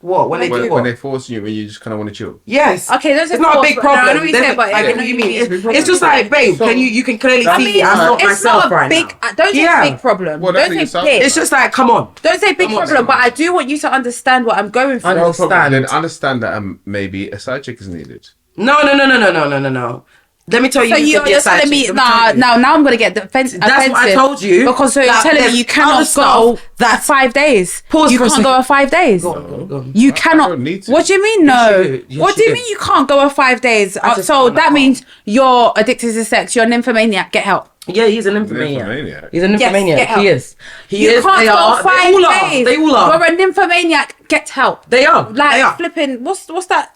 What when they do When what? they force you, when you just kind of want to chill. Yes. Okay, that's it's not a big but- no, I know problem. what you There's said, a- but I I get know what you what mean. you mean. It's just like, babe, So- you can clearly I see mean, I'm not it's myself not a right big. now. Don't say Yeah. big problem. Well, that's don't what you say sound big. like. It's just like, come on. Don't say big Come on, problem, man. but I do want you to understand what I'm going through. I No problem. understand. Then understand that maybe a side chick is needed. No. Let me tell you. So you could be you're a side telling me chick. Let tell now? you. Now I'm gonna get offensive. That's what I told you. Because so you're That telling me there's you cannot other stuff go that's- 5 days. Pause You for a can't go second. 5 days. Go on. You I cannot. don't need to. What do you mean? Yes, No. you do. Yes, What do you you do. mean you can't go 5 days? just So can't, I that can't. means you're addicted to sex. You're an nymphomaniac. Get help. Yeah, he's an Nymphomaniac. nymphomaniac. He's a Yes, nymphomaniac. get help. He is. He You is. can't They go are. 5 They all are. days. They all are. You're a nymphomaniac. Get help. They are. Like They are. flipping. What's that?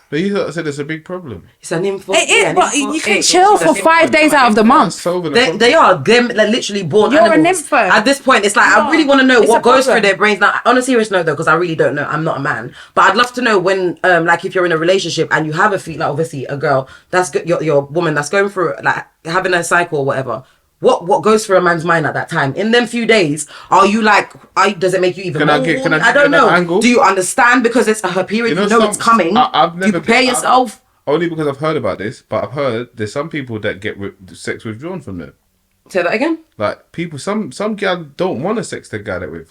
But you said it's a big problem. It's an info. It is, yeah, but nympho- you can it's chill also for the 5 days out of the month. Solving the problem. They are. They're literally born You're a animals. nympho. At this point, it's like, I No, really want to know it's what a goes through problem. their brains. Now, on a serious note, though, because I really don't know. I'm not a man. But I'd love to know when, like, if you're in a relationship and you have a like, obviously, a girl, that's your woman that's going through, like, having a cycle or whatever. What goes through a man's mind at that time? In them few days, are you like, does it make you even Can I more give horny? you I don't know. another angle? Do you understand because it's her period? You know it's coming. I've Do never you prepare been- yourself? Only because I've heard about this, but I've heard there's some people that get sex withdrawn from them. Say that again. Like people, some gal don't want to sex the guy that with.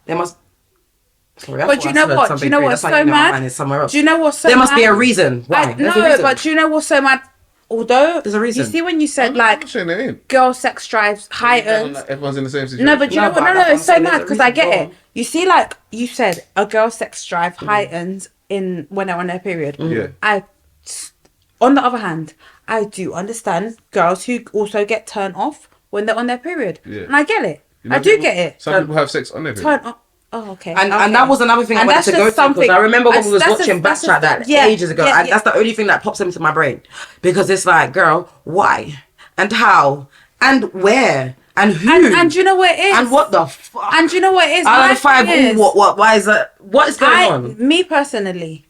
There must. Sorry, I But thought do you I know slurred what? Do something you know through. what's That's so like, mad? mine is somewhere else. Do you know what's so There must mad? be a reason. Why? Like, There's no, a reason. but do you know what's so mad? Although There's a reason. You see when you said I'm like not saying it ain't. girl sex drives heightened. Like, everyone's in the same situation. No, but do you No, know what? but No, that's what it's I'm so saying, mad there's a because I reason get why. it. You see, like you said, a girl sex drive heightens in when they're on their period. Yeah. On the other hand, I do understand girls who also get turned off when they're on their period, Yeah. and I get it. You know, I do people- get it. Some people have sex on their period. Turn off. Oh, okay. And okay. that was another thing I And wanted that's to go just to because I something- remember when we was that's watching just- Backtrack that yeah, ages ago, yeah, and yeah. that's the only thing that pops into my brain because it's like, girl, why and how and where and who And you know what it is. and what the fuck And you know what it is. out My of the five. thing is, What? Why is that? What is going on? Me personally.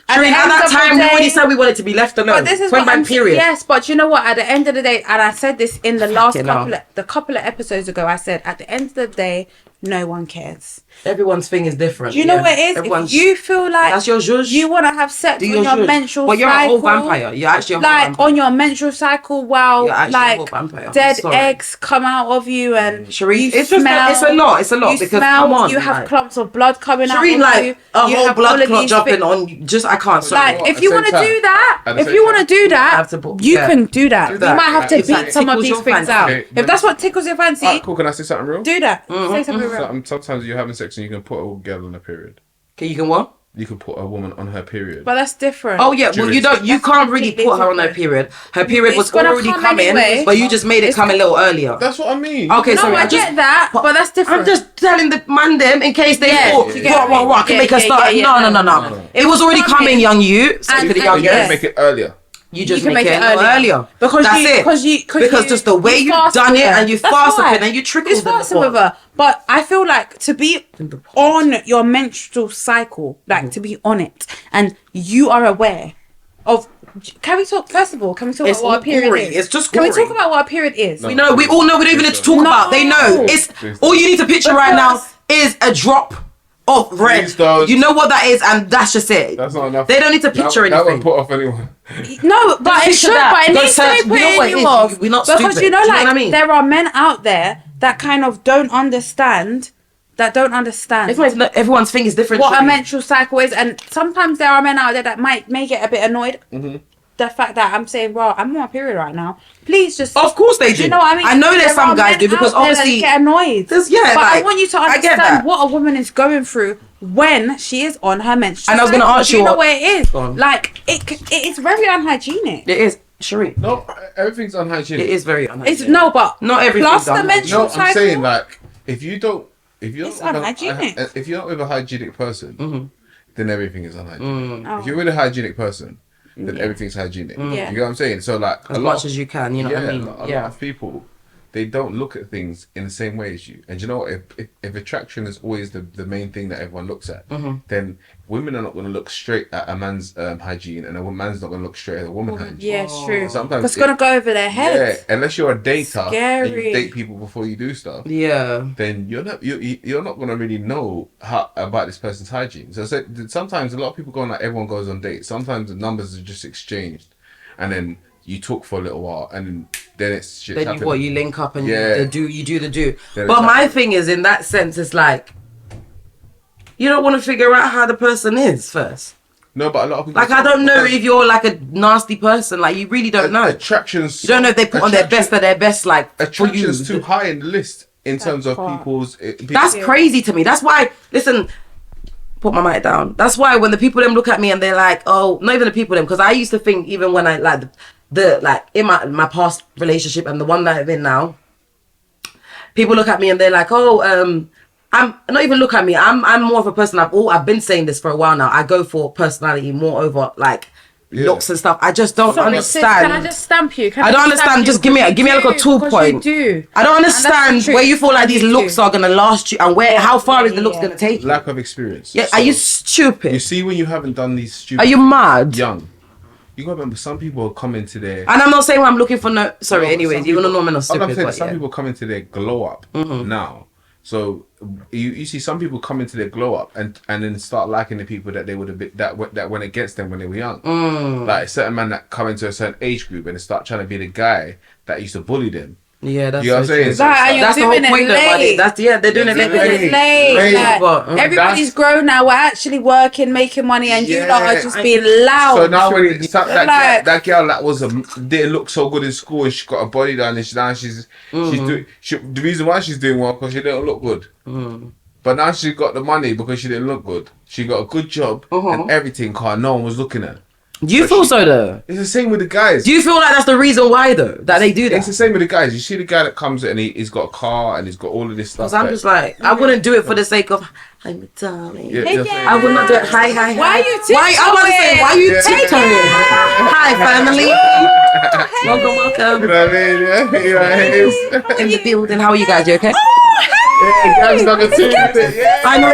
Shereen, at end that of the time, we already day- said we wanted to be left alone. But this is Point what blank I'm period. Yes, but you know what? At the end of the day, and I said this in the last Fucking hell. couple of episodes ago, I said at the end of the day, no one cares. Everyone's thing is different. Do you know yeah. what it is? Everyone's- If you feel like That's your zhuzh. you want to have sex Do on your your zhuzh. menstrual But you're cycle, a whole vampire. You're actually a whole like vampire. on your menstrual cycle, while You're actually a like whole vampire. dead Sorry. eggs come out of you and Shereen, you it's just smell, it's a lot. It's a lot you because smell, come on, you have like, clumps of blood coming out Shereen, of like you. a You whole have blood all of clot these dropping things. on you. Just I can't. Sorry. Like, What, if at you the want to same do time? that, At the if same you want to time? do I that, have to put- you yeah. can do that. Do You that. might have to If that beat some of tickles these your things fancy. out. Okay, If that's what tickles your fancy, Alright, cool. Can I say something real? do that. Say something real. Sometimes you're having sex and you can put a girl on her period. Okay, you can what? You can put a woman on her period. But that's different. Oh yeah, well you don't. You That's can't really completely put her on her different. period. Her period was It's gonna already come coming, anyway. but you just made it come a little earlier. That's what I mean. Okay, No, sorry. I get that, but that's different. I'm just telling the man them in case they Yeah, thought, you get me. what, can Yeah, make her yeah, start. yeah, No, yeah. no. It was already Come coming, in. young you. So And- to the and- young You yeah. just make it earlier. You just can make it earlier. earlier. Because that's you, it. because Because just the way you've fast done with it her. and you That's fast why. it and you trickled It's in the fasting with pot. her. But I feel like to be In the pot. on your menstrual cycle, like to be on it, and you are aware of. Can we talk? First of all, can we talk It's about what a period gory. is? It's just Can we gory. talk about what a period is? We know. We all know. We don't even need to talk about. They know. It's Please all you need to picture right now Because- is a drop of red. Please don't. You know what that is, and that's just it. That's not enough. They don't need to picture That anything. won't put off anyone. No, but it picture should. that. But it Go needs to search. be You know putting what it you is? off. We're not because stupid. you know, Do you know like what I mean? there are men out there that kind of don't understand. It's like everyone's thing is different. What a Shereen. menstrual cycle is, and sometimes there are men out there that may get a bit annoyed. The fact that I'm saying, well, I'm on my period right now. Please just. Of course they do. You know what I mean? I know there's There some are guys men do because out there that obviously get annoyed. yeah, but I like, want you to I get that. understand what a woman is going through when she is on her menstrual. And I was gonna cycle. ask Do you you know what- what it is? Go on. Like it is very unhygienic. It is. Sheree. No, everything's unhygienic. It is very unhygienic. It's no, but Not everything's plus the menstrual No, I'm cycle. saying like if you're It's not with unhygienic. if you're not with a hygienic person, then everything is unhygienic. Oh. If you're with a hygienic person, then everything's hygienic. Yeah. You get what I'm saying? So like As much as you can, you know what I mean? a lot of people, they don't look at things in the same way as you. And you know what? If attraction is always the main thing that everyone looks at, then women are not going to look straight at a man's hygiene, and a man's not going to look straight at a woman's hygiene. Yeah, it's true. Sometimes It's gonna go over their heads. Yeah, unless you're a dater and you Scary. date people before you do stuff, Yeah. then you're not gonna really know about this person's hygiene. So sometimes a lot of people go on, like everyone goes on dates. Sometimes the numbers are just exchanged, and then you talk for a little while, and then it's shit. Then you link up and Yeah. you do the do. Then But it's my happening. thing is, in that sense, it's like you don't want to figure out how the person is first. No, but a lot of people. Like I don't know if you're like a nasty person. Like you really don't know. Attractions. You don't know if they put on their best of their best. Like for you. Attraction's too high in the list in terms of part. people's. That's crazy to me. That's why. Listen. Put my mic down. That's why when the people them look at me and they're like, oh, not even the people them, because I used to think even when I like the like in my past relationship and the one that I'm in now, people look at me and they're like, oh, I'm not even look at me. I'm more of a person. I've been saying this for a while now. I go for personality more over like looks and stuff. I just don't Sorry, sis, understand. can I just stamp you? Can I don't just stamp understand. you? Just give me a Because like a tool because point. You do. I don't And that's the understand truth. where you feel like these You looks do. are gonna last you and where how far is the looks Yeah. gonna take you? lack of experience. Yeah, So, are you stupid? You see, when you haven't done these stupid. Are you mad? young? You gotta remember, some people come into their. And I'm not saying I'm looking for no. Sorry, No, anyways, some even though people- no men are all I'm stupid, saying but is some yeah. people come into their glow up now. So you see some people come into their glow up and then start liking the people that they would have been that went against them when they were young. Like a certain man that come into a certain age group and they start trying to be the guy that used to bully them. Yeah, that's You know what I'm so saying? true. So- Like, you're That's the whole doing it point, though, buddy. late. That's they're doing it late. It's Late. late. Late. Like, But, everybody's that's- grown now. We're actually working, making money, and you lot are just being loud. So now when it's that girl that was didn't look so good in school and she got a body done and she's doing the reason why she's doing well because she didn't look good. But now she got the money because she didn't look good. She got a good job and everything. Cause no one was looking at her. Do you feel so though? It's the same with the guys. Do you feel like that's the reason why though that they do It's the that? same with the guys. You see the guy that comes in and he's got a car and he's got all of this stuff. Because I'm that- just like I wouldn't do it for the sake of hi, my darling. Yeah, Hey, that's yeah. it. I would not do it. Hi. Why are you Why? I want to say, why are you Yeah. tiptoeing? Hi, family. Welcome. You know what I mean? Yeah, you know, it's, In the building. How are you guys? You okay? yeah, guys like a team. Yeah. I know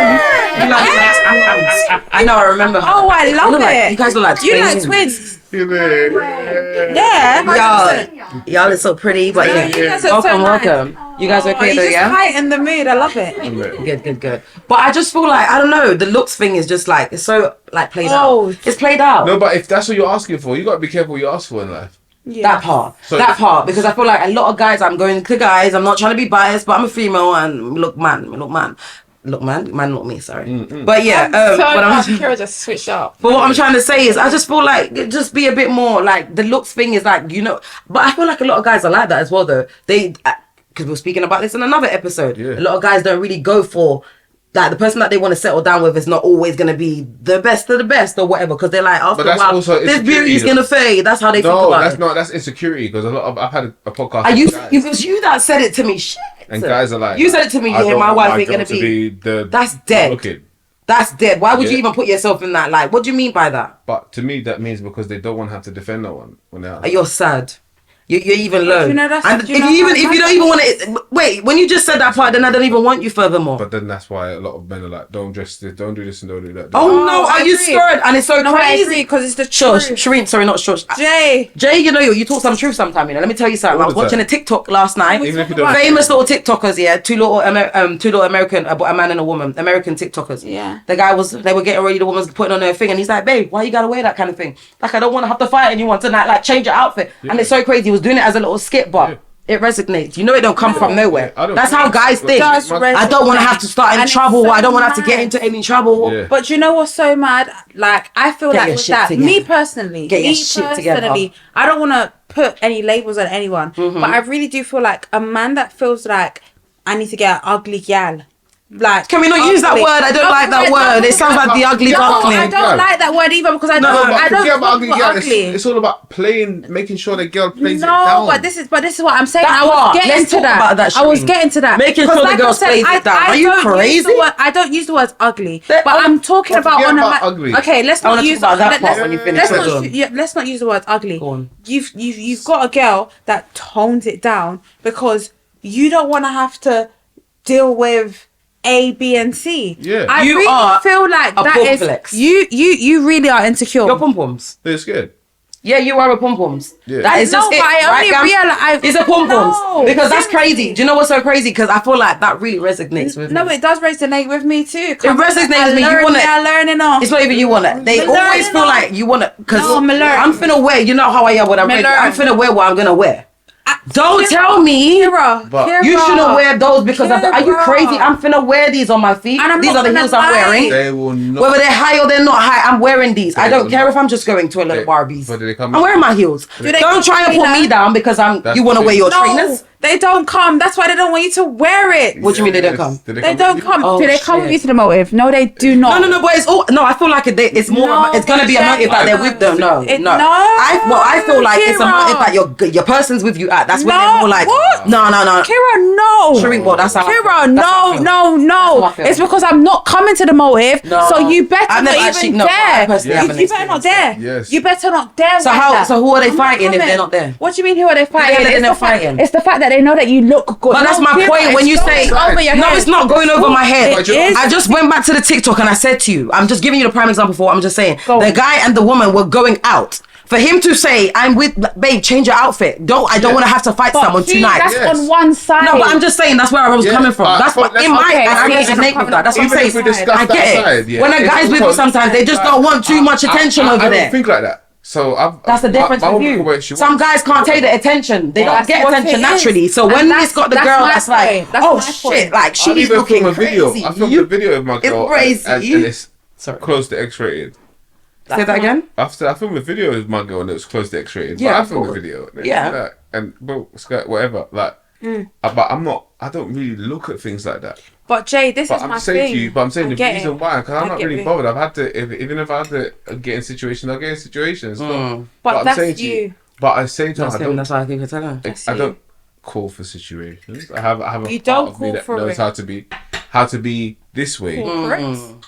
you like. I know. I remember. Oh, I love look like- it. you guys look like You like twins. twins. You know, Yeah. 100%. Y'all are so pretty, but Yeah, yeah. you guys are so Welcome, nice. welcome. You guys Oh, okay you though? just Yeah. heighten the mood. I love it. Good. But I just feel like I don't know. The looks thing is just like it's so like played Oh. out. It's played out. No, but if that's what you're asking for, you gotta be careful what you ask for in life. Yeah. That part, because I feel like a lot of guys. I'm going to guys. I'm not trying to be biased, but I'm a female and look man, look me. Sorry, but yeah. Kira just switched up. But what I'm trying to say is, I just feel like it just be a bit more like the looks thing is like But I feel like a lot of guys are like that as well, though. They because we were speaking about this in another episode. Yeah. A lot of guys don't really go for. Like the person that they want to settle down with is not always gonna be the best of the best or whatever, because they're like after a that's while also this beauty is insecurity, gonna fade. That's how they think No, about that's it. not. That's insecurity because I've had a podcast. Are with you? guys, It was you that said it to me. Shit. and guys are like, You said it to me. I Yeah, don't my want wife ain't girl gonna to be. the. That's dead. Looking. That's dead. Why would you Yeah. even put yourself in that? Like, what do you mean by that? But to me, that means because they don't want to have to defend no one when they're out. You're sad. You're even low. you know that's- and do you if know you how even if you don't even want to wait, when you just said that part, then I don't even want you furthermore. But then that's why a lot of men are like, don't dress this, don't do this, and don't do that. Oh no, I are you agree. scared? And it's so No, I crazy. agree because it's the Shush, truth. Shireen, sorry, not shush. Jay. Jay, you talk some truth sometime. Let me tell you something. I All was the watching time. a TikTok last night. Even if you don't. Famous little TikTokers, yeah, two little American, a man and a woman, American TikTokers. Yeah. The guy they were getting ready. The woman's putting on her thing, and he's like, "Babe, why you gotta wear that kind of thing? Like, I don't want to have to fight anyone tonight. Like, change your outfit." And it's so crazy. He was doing it as a little skit, but it resonates. You know, it don't come from nowhere. I don't That's think how it guys think. does I don't want to have to start in And it's trouble. so I don't want to have to get mad. into any trouble. Yeah. But you know what's so mad? Like, I feel Get like your with shit that, together. me personally, Get your shit together. I don't want to put any labels on anyone, but I really do feel like a man that feels like I need to get an ugly gal like. Can we not use that ugly. word? I don't like that word. It sounds like the ugly No, duckling. I don't like that word either because I don't. I don't forget about fuck with ugly. It's all about making sure the girl plays it No, down. but this is what I'm saying. That I was part. getting Let's to talk that. about that, I was Shireen. getting to that. Making 'Cause sure the like girl I said, plays it down. Are you don't use crazy? I don't use the word ugly, They- but I'm talking about forget on about a ugly. Okay, let's I not wanna use talk about that part when you finish. let's Go not on. let's not use the word ugly. Go on. You've got a girl that tones it down because you don't want to have to deal with A, B, and C. Yeah. I You really are feel like a that is complex. you really are insecure. You're pom-poms. They're scared. Yeah, you are a pom-poms. Yeah. That is just No, it. but I right, only Gams? realize- It's a pom-poms. No, Because that's seriously. crazy. Do you know what's so crazy? Because I feel like that really resonates with No, me. it does resonate with me too. It resonates with me. You want I learn enough. It's not even you want it. They Me always learn feel enough. like you want it. Because No, me learn. I'm finna wear. You know how I am when I'm Me ready. learn. I'm finna wear what I'm gonna wear. Don't Kira, tell me Kira, you shouldn't wear those because of that. Are you Kira. crazy? I'm finna wear these on my feet. And I'm These not are the gonna heels I'm lie. wearing. They will not. Whether they're high or they're not high, I'm wearing these. I They don't will care not. if I'm just going to a little They- Barbies. but do they come I'm in- wearing my heels. Do they Don't come try and in put me either? down because That's you want to the wear thing. your No, trainers. they don't come. That's why they don't want you to wear it. What do you mean they don't come? Do They don't come. Oh, Do they come with shit. you to the motive? No, they do not. No, but it's all. No, I feel like it's more. No, it's gonna be a motive that they're with them. No, It- no. no, I feel like it's a Kira. motive that your person's with you at. That's when they're No, more like. what? No. Kira, no. Shireen, well, that's how I feel. Kira, That's how I feel. no. how I feel. It's because I'm not coming to the motive, No. so you better I've not never even actually- no, I dare. personally haven't You better not experienced dare. Yes. You better not dare. So like how- that. so who are they I'm not fighting if coming. they're not there? What do you mean? Who are they fighting? they're It's not the fact- fighting. It's the fact that they know that you look good. But that's No, my Kira, point when it's you going say over your no, head. it's not going over my head. It is. I just went back to the TikTok and I said to you, I'm just giving you the prime example for what I'm just saying. Go The on. guy and the woman were going out. For him to say, "I'm with babe, change your outfit. I don't want to have to fight But someone see, tonight." That's Yes. on one side. No, but I'm just saying that's where I was Yeah, coming from. That's what but in my okay, and I see, resonate I'm with that. That's what I'm Even saying. if we discuss I that get it. side, yeah, When a it's guy's with you because- sometimes, they just don't want too much attention over I there. don't think like that. So That's the difference my with woman can wear you. what she Some wants. guys can't take the attention. They don't That's get what attention it is. naturally. So And when that's- it's got the that's girl my that's like, point. That's oh my shit, point. like I she's even looking film a video. crazy. I filmed a video of my girl, crazy. and it's Sorry. close to X-rated. Say that again. I filmed a video of my girl and it was close to X-rated. Yeah, But I of filmed a course. video. And Yeah. like, and bro, skirt, whatever. Like, but I'm not. I don't really look at things like that. But Jay, this But is I'm my saying thing. to you. But I'm saying I the get reason it. why, because I'm I not get really it. bothered. I've had to, even if I had to get in situations, I'll get in situations. But I'm that's saying to you. But at the same time, That's I him. don't. That's why I keep telling her. That's I you. don't call for situations. I have a You part don't of me call that for knows it. how to be this way.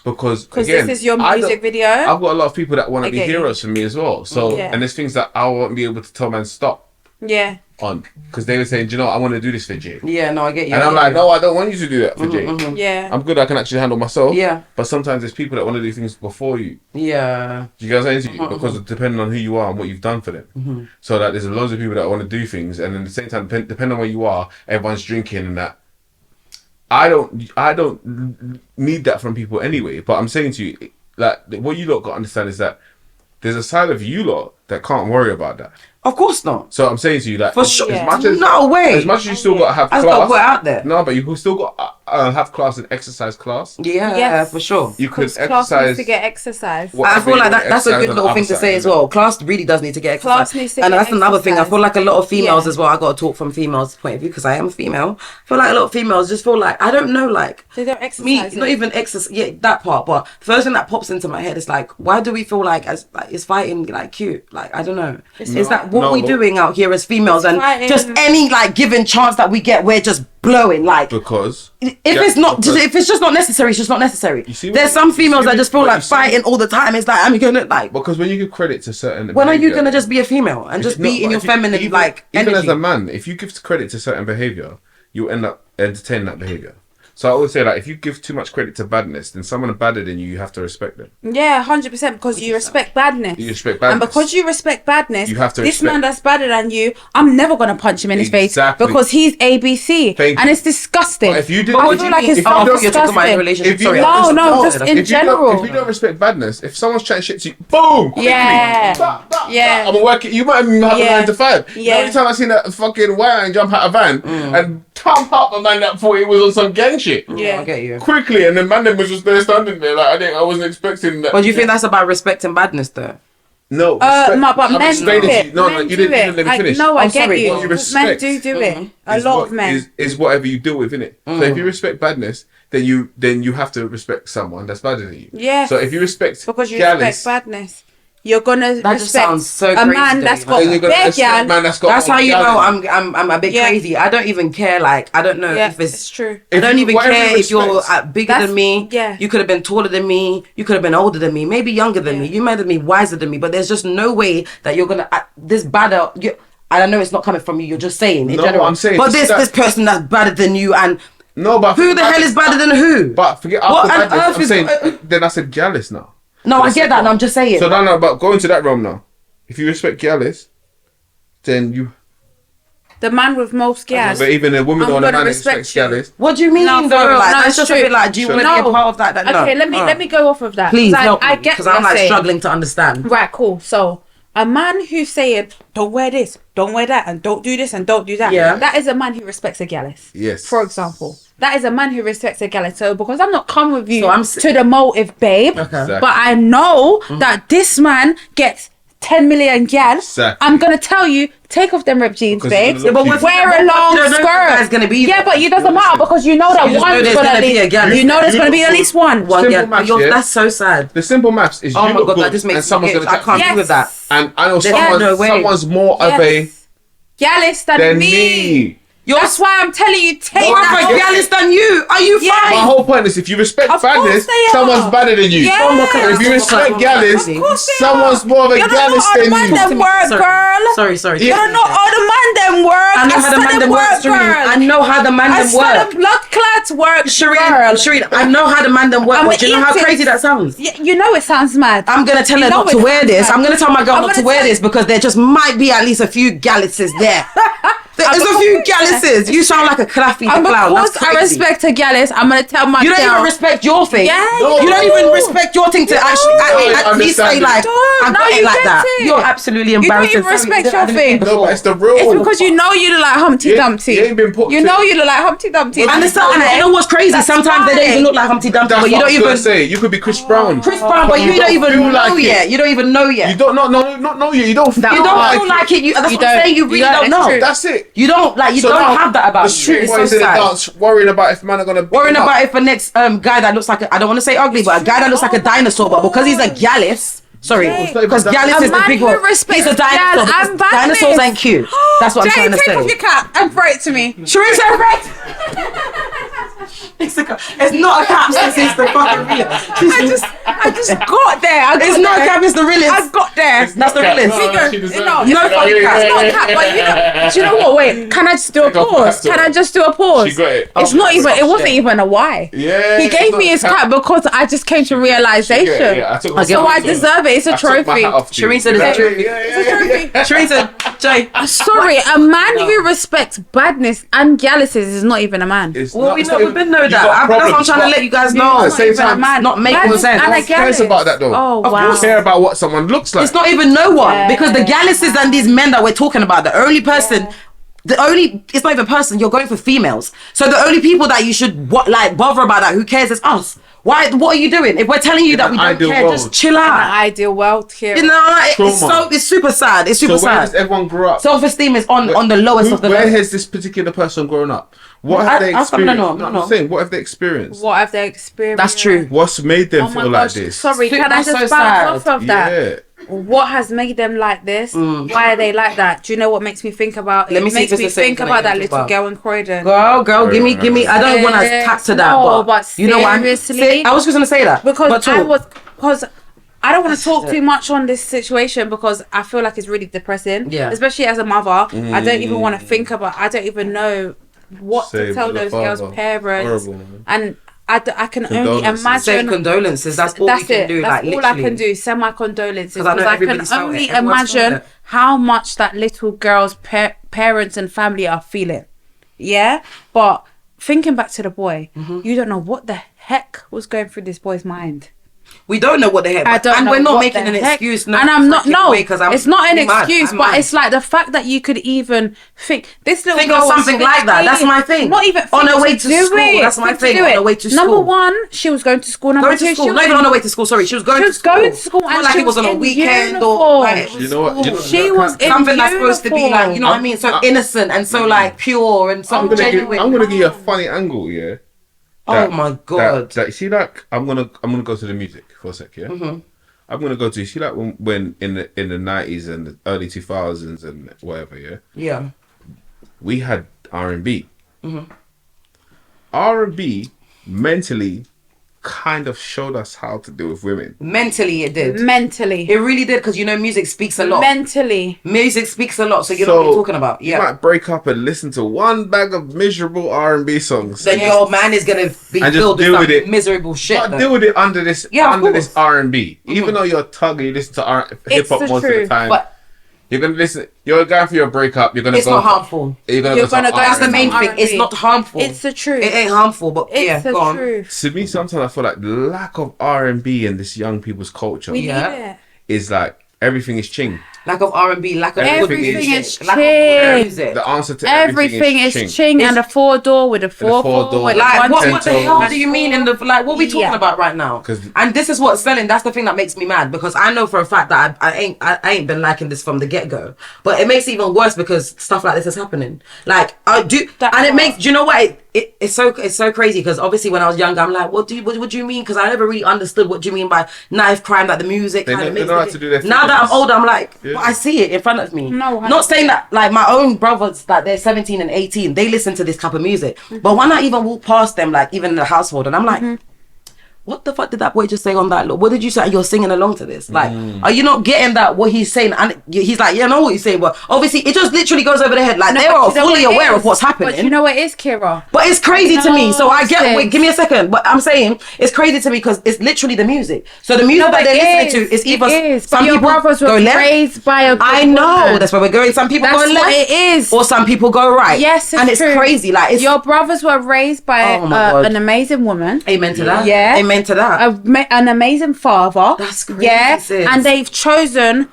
Because again, this is your I music don't- video. I've got a lot of people that want I to be get you. heroes for me as well. So Yeah. and there's things that I won't be able to tell man stop Yeah. on because they were saying, do you know what? I want to do this for Jay, Yeah, no, I get you. and I'm like, no, I don't want you to do that for Jay. Yeah. I'm good. I can actually handle myself. Yeah. But sometimes there's people that want to do things before you. Yeah. Do you get what I'm saying to you? Because depending on who you are and what you've done for them. So that there's loads of people that want to do things, and then at the same time, depending on where you are, everyone's drinking and that. I don't need that from people anyway. But I'm saying to you, like, what you lot got to understand is that there's a side of you lot that can't worry about that. Of course not. So I'm saying to you that For sure. as much as No way. as much as you still got to have I just class, gotta put it out there. No, but you still got have class and exercise class. Yeah, Yes. for sure. You could Because class needs exercise. to get exercise. I whatever feel you like want that's a exercise good on little the thing other to side, say as innit? well. Class really does need to get exercise. Class needs to And get that's another thing. I exercise. feel like a lot of females Yeah. as well. I got to talk from females' point of view because I am a female. I feel like a lot of females just feel like, I don't know, like, They don't exercise. me, it. not even exercise, yeah, that part, but the first thing that pops into my head is like, why do we feel like is fighting like cute? Like, I don't know. Is that what No, we but- doing out here as females? And fighting. just any like given chance that we get, we're just blowing. Like, Because if it's not, if it's just not necessary, it's just not necessary. You see what- There's some you see females that what- just feel but like you see- fighting all the time. It's like, I'm gonna like, because when you give credit to certain when are you behaviour- gonna just be a female and just be in your feminine even, like even energy? as a man, if you give credit to certain behavior, you end up entertaining that behavior. So I always say, like, if you give too much credit to badness, then someone badder than you have to respect them. Yeah, 100%, because you respect badness. You respect And badness. because you respect badness, You have to this respect- man that's badder than you, I'm never going to punch him in his face Exactly. because he's ABC. Thank and you. it's disgusting. But if you did- I if feel you- like if it's you so don't- you're talking about disgusting. relationship. If you- Sorry, No, listen, no, go just ahead. in If you don't- general. if you don't respect badness, if someone's chatting shit to you, boom, quickly, Yeah. I'm gonna work it. You might even have a Yeah. 9 to 5. Yeah. The only time I seen that fucking wire jump out a van and thump up a man that thought he was on some gang shit. Yeah. I get you. Quickly, and the man then was just there standing there like I wasn't expecting that. But do you think that's about respect and badness though? No, But I'm men do explaining to it. you. No, Men you do didn't let me Like, finish. no, I I'm get sorry, you. what you Men respect do it. A is lot what- of men. is whatever you deal with, innit? So if you respect badness, then you have to respect someone that's better than you. Yeah. So if you respect because you Gallus, respect badness, you're gonna That just sounds so a crazy man to that's me. got then you're gonna bare respect gal. man that's got. That's how you know Gallus. I'm a bit Yeah. crazy. I don't even care. Like, I don't know Yeah, if it's true. I don't even whatever care if you're respect- bigger That's- than me. yeah. You could have been taller than me. You could have been older than me. Maybe younger than me. You might have been wiser than me. But there's just no way that you're gonna this badder. I know it's not coming from you. You're just saying in No, general. I'm saying But just this person that's badder than you, and No, but who the hell is badder than who? But forget. What After on madness, earth I'm is- saying. Then I said Gallus now. No, I get that. And I'm just saying. So no, but go into that realm now. If you respect Gallus, then you. The man with most gas. But even a woman I'm or a gonna man that respect respects you. Gallus. What do you mean No, for though? real. Like, No, that's it's just true. a bit like, do you want to be a part of that? No. Okay, let me go off of that. Please 'Cause help I me, get because what I'm you're like saying. struggling to understand. Right, cool. So a man who's saying don't wear this, don't wear that, and don't do this and don't do that. Yeah. That is a man who respects a gallus. Yes. For example. That is a man who respects a gallus. So because I'm not coming with you So I'm to the motive, babe, Exactly. but I know that this man gets 10 million gal. Exactly. I'm gonna tell you, take off them ripped jeans, Because babe. it's gonna look cute. Wear a long You don't know if the skirt. guy's gonna be Yeah, there. but it doesn't matter because you know that You just know one's there's gonna gonna be a gal. You know there's You gonna be look at good. least one. Well, Simple yeah, maths, but yeah? that's so sad. The simple maths is Oh you my look God, good that just makes and me someone's itch. gonna I can't chat do with that. And I know There's no way. someone's more of a Gallus than than me. me. That's why I'm telling you, take More of that a off. gallus than you. Are you Yeah. fine? My whole point is if you respect Of course badness, they are. someone's better than you. Yeah. And if you respect Gallus, Of course they someone's are. more of a You don't know Gallus how the than man you. them work, girl. Sorry. You You don't know how the man them work. I know how the man them works, Shireen. I know how the man I them saw work. the blood clots work, girl. Shireen, I know how the man them work. I'ma But do you know how eat it. crazy that sounds? You know it sounds mad. I'm gonna tell You her know not to it wear sounds this. mad. I'm gonna tell my girl I'm not to gonna wear tell- this because there just might be at least a few galluses there. There's a few galluses. You sound like a claffy And clown. because That's I crazy. respect a gallus, I'm gonna tell my You don't girl. even respect your thing. Yeah, No. You don't even respect your thing to actually I at least say understand like, it. Don't. I Now got you it like get that. it. You're absolutely You don't embarrassing. even respect Sorry, your I didn't thing. mean No, before. but it's the real. It's because you know you look like Humpty Yeah, Dumpty. you ain't been put You to- know you look like Humpty Dumpty. And That's and why. you know what's crazy? That's Sometimes they don't why. even look like Humpty Dumpty, That's but you what don't I was gonna even say. You could be Chris Brown. Chris Brown, but you don't even feel know like it. yet. You don't even know yet. You don't not know you. You don't feel That You don't hard. feel like it. That's You what I'm don't. saying. You You really don't, don't it's know. true. That's it. You don't like. You So don't now, have that about the you. street It's so boys in the sad. dance worrying about if man are gonna beat Worrying him up. about if the next guy that looks like I don't want to say ugly, but a guy that looks like a dinosaur, but because he's a gallus. Sorry, Jay. because gallus A is the man big who one. respects He's a dinosaur. gal because and badness. Dinosaurs ain't cute. That's what I'm Jay, trying to take off say. your cap and throw it to me. Shireen said red. It's not a cap, sis, it's the fucking real. I just got there. It's not a cap, it's the realest. I got there. That's the realest. No, No fucking cap. It's not a cap, but you know. Do you know what? Wait, can I just do a Take off the pause? cap, Can I just do a pause? She got it. It's Oh, not even. It shit. wasn't even a why. Yeah, He it's gave not me his cap. cap because I just came to realization. Yeah, I took my So I hat off. deserve it. It's a I took my trophy. hat off to you. Shireen said it's a Yeah, trophy. yeah, It's a yeah, trophy. yeah. Shireen said, Jay. Sorry, a man who respects badness and galluses is not even a man. It's Well, not- we it's know not we've been even- know you that. got That's what I'm problems, trying to but let you guys at know. the same time, not making Badness sense. and a Who cares gallus. about that though? Oh, Of wow. course, care about what someone looks like. It's not even no one Yeah. because the galluses and these men that we're talking about, the only person, it's not even person. You're going for females, so the only people that you should bother about that, who cares, is us. Why? What are you doing? If we're telling you that an we don't ideal care, world. just chill An out. ideal world here. You know, Trauma. it's super sad. It's So super where does sad. everyone grow up? Self-esteem is on the lowest of the Where levels. has this particular person grown up? What I- have they I experienced? don't know, I'm saying, what have they experienced? What have they experienced? That's true. What's made them Oh my feel gosh. like this? Sorry, can I That's just so bounce sad. off of that? Yeah. What has made them like this? Why are they like that? Do you know what makes me think about? Let me It see if makes it's me the same think thing about that that you little talk girl in Croydon. Girl, give me. I don't want to tack to that, No, but you know what? seriously? I was just gonna say that Because but I don't want to talk Shit. too much on this situation because I feel like it's really depressing. Yeah. Especially as a mother, I don't even want to think about. I don't even know what to Same tell with the those girls' father. parents, Horrible, man. and I can only Condolences. imagine. Send condolences. That's all That's we can it. do. That's like all literally. I can do. Send my condolences 'Cause I know because I can everybody's felt only it. Everyone's felt imagine it. how much that little girl's parents and family are feeling. Yeah, but thinking back to the boy, Mm-hmm. you don't know what the heck was going through this boy's mind. We don't know what the heck. I don't and know we're not what making the an heck. excuse. And I'm not. No, because it's not an excuse, but it's it's like the fact that you could even think this little Think girl of was something like that. That's 15. my thing. Not even On think her way to do school. it. That's my Think to thing. do On it. her way to Number school. one, she was going to school. Number Going two, to school. she Not was even on her way to school. Sorry, she was going She to was school. going to school Not and like she it was on a was in weekend uniform. or like You know what? She was in something that's supposed to be like, you know what I mean, so I'm- innocent and so like pure and so I'm gonna genuine. give you a funny angle, yeah. Oh my God. That, see, like I'm gonna go to the music for a sec, yeah. I'm gonna go to, see, like when in the 90s and the early 2000s and whatever, yeah. Yeah. We had R&B. R&B mentally kind of showed us how to deal with women. Mentally, it did. Mentally. It really did, because you know music speaks a lot. Mentally. Music speaks a lot, so you know what you're talking about. Yeah. You might break up and listen to one bag of miserable R&B songs. Then your man is gonna be filled with some miserable shit. But deal with it under this this R&B. Even though you're tugging, you listen to hip hop most of the time. But you're gonna listen. You're going for your breakup. You're gonna. It's not harmful. You're gonna go. That's the main thing. It's not harmful. It's the truth. It ain't harmful, but it's the truth. To me, sometimes I feel like the lack of R&B in this young people's culture is like everything is ching. Lack of R&B, lack of everything is ching. The answer to everything is ching, and a 4-door with a 4-4. Like what the hell do you mean? In the like, what are we talking about right now? And this is what's selling. That's the thing that makes me mad, because I know for a fact that I ain't been liking this from the get go. But it makes it even worse because stuff like this is happening. Like I do, and it makes. Do you know what? It's so crazy, because obviously when I was younger, I'm like, what do you mean? Because I never really understood what do you mean by knife crime, like the music. They know how to do their now that I'm older, I'm like, well, I see it in front of me. No, not saying that like my own brothers, like they're 17 and 18, they listen to this type of music. But when I even walk past them, like even in the household, and I'm like, what the fuck did that boy just say on that? What did you say? You're singing along to this. Like, are you not getting that what he's saying? And he's like, yeah, I know what he's saying, but obviously it just literally goes over the head. Like, they are fully aware of what's happening. But you know what it is, Kira? But it's crazy to me. So I get, wait, give me a second. But I'm saying it's crazy to me because it's literally the music. So the music that they're listening to is either some people brothers were raised by a good I know, woman. that's where we're going. Some people go left. What it is. Or some people go right. Yes, and it's true. Crazy. Like, it's, your brothers were raised by an amazing woman. Amen to that. Yeah. Amen to that. An amazing father. That's crazy. Yeah. Sis. And they've chosen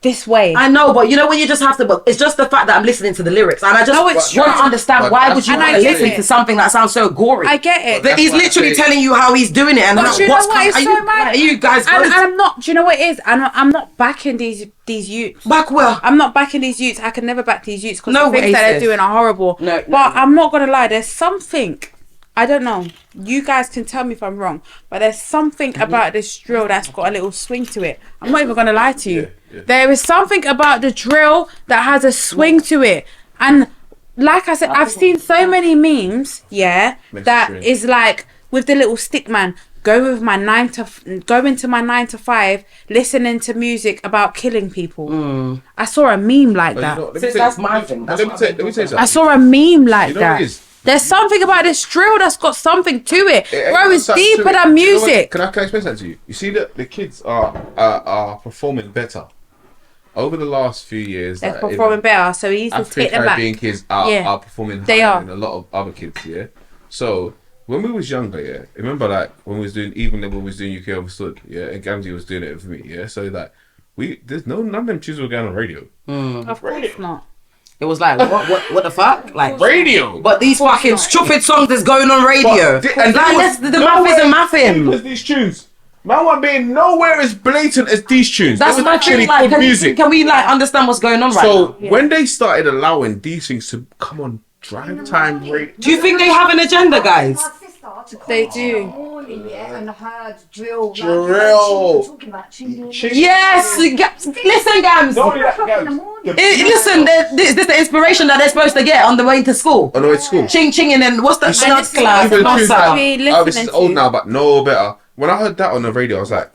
this way. I know, but you know when you just have to, but it's just the fact that I'm listening to the lyrics and I just want to understand why would you want to listen to something that sounds so gory. I get it. That he's literally telling you how he's doing it and but you know what is so mad? Are you guys and I'm not, do you know what it is? I'm not backing these youths. Back well. I'm not backing these youths. I can never back these youths because the things that they're doing are horrible. No, but I'm not going to lie, there's something, I don't know, you guys can tell me if I'm wrong, but there's something about this drill that's got a little swing to it. I'm not even going to lie to you. Yeah. There is something about the drill that has a swing to it. And like I said, I've seen so many memes, that is like with the little stick man, go into my 9 to 5 listening to music about killing people. I saw a meme like that. That's my thing. Let me tell you something. I saw a meme like that. What it is? There's something about this drill that's got something to it. Bro, it's deeper than music. Can I explain that to you? You see that the kids are performing better. Over the last few years, they're performing better, so he's to take them back. Caribbean kids are performing higher than a lot of other kids, So when we was younger, remember like when we was doing UK Overstood, and Gamzee was doing it for me, so like none of them tunes were going on radio. Of course not. It was like, what the fuck? Like radio. But these fucking stupid songs is going on radio. And the math isn't mathing. These tunes. Man wasn't being nowhere as blatant as these tunes. That's actually good music. Can we like understand what's going on right now? So when they started allowing these things to come on drive time radio. Do you think they have an agenda, guys? They do. And heard drill. Yes. Listen, Gams. Listen, this is the inspiration that they're supposed to get on the way to school. On the way to school. Ching ching and then what's that? This is old now, but no better. When I heard that on the radio, I was like,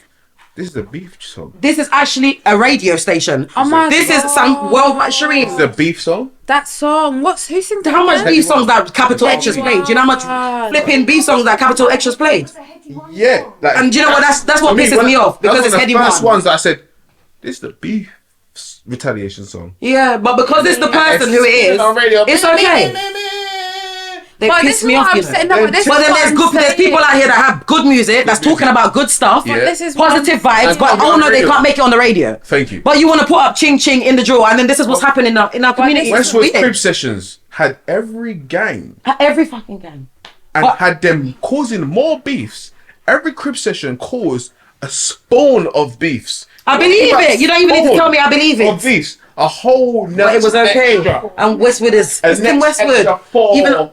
this is a beef song. This is actually a radio station. Oh my This God. is some worldwide Shireen. This is a beef song? That song, who sings that? How much beef songs that Capital Extras played? Do you know how much flipping beef songs that Capital Extras played? Yeah. Like, And do you know what? That's what pisses me off because it's Heady One. The first ones that I said, this is the beef retaliation song. Yeah, but because it's the person who it is, it's okay. They piss me off, you know. But then there's people out here that have good music, that's talking about good stuff, positive vibes, but oh no, they can't make it on the radio. Thank you. But you want to put up ching ching in the drill, and then this is what's happening in our community. Westwood Crib Sessions had every gang. Every fucking gang. And had them causing more beefs. Every crib session caused a spawn of beefs. I believe it. You don't even need to tell me I believe it. Of beefs. A whole But it was okay. extra. And Westwood is Tim Westwood.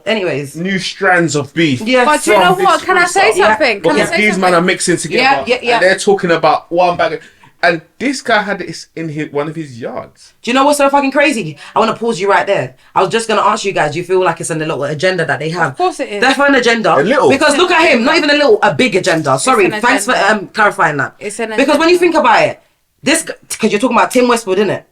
Anyways. New strands of beef. Yeah. But do you know what? Can I say something? Can I Because say these something? men are mixing together. Yeah. And they're talking about one bag of... And this guy had this in one of his yards. Do you know what's so fucking crazy? I want to pause you right there. I was just going to ask you guys, do you feel like it's a little agenda that they have? Of course it is. Definitely an agenda. A little. Because look at him, not even a little, a big agenda. Sorry, an thanks for agenda. clarifying that. It's an Because when agenda. you think about it, because you're talking about Tim Westwood, innit?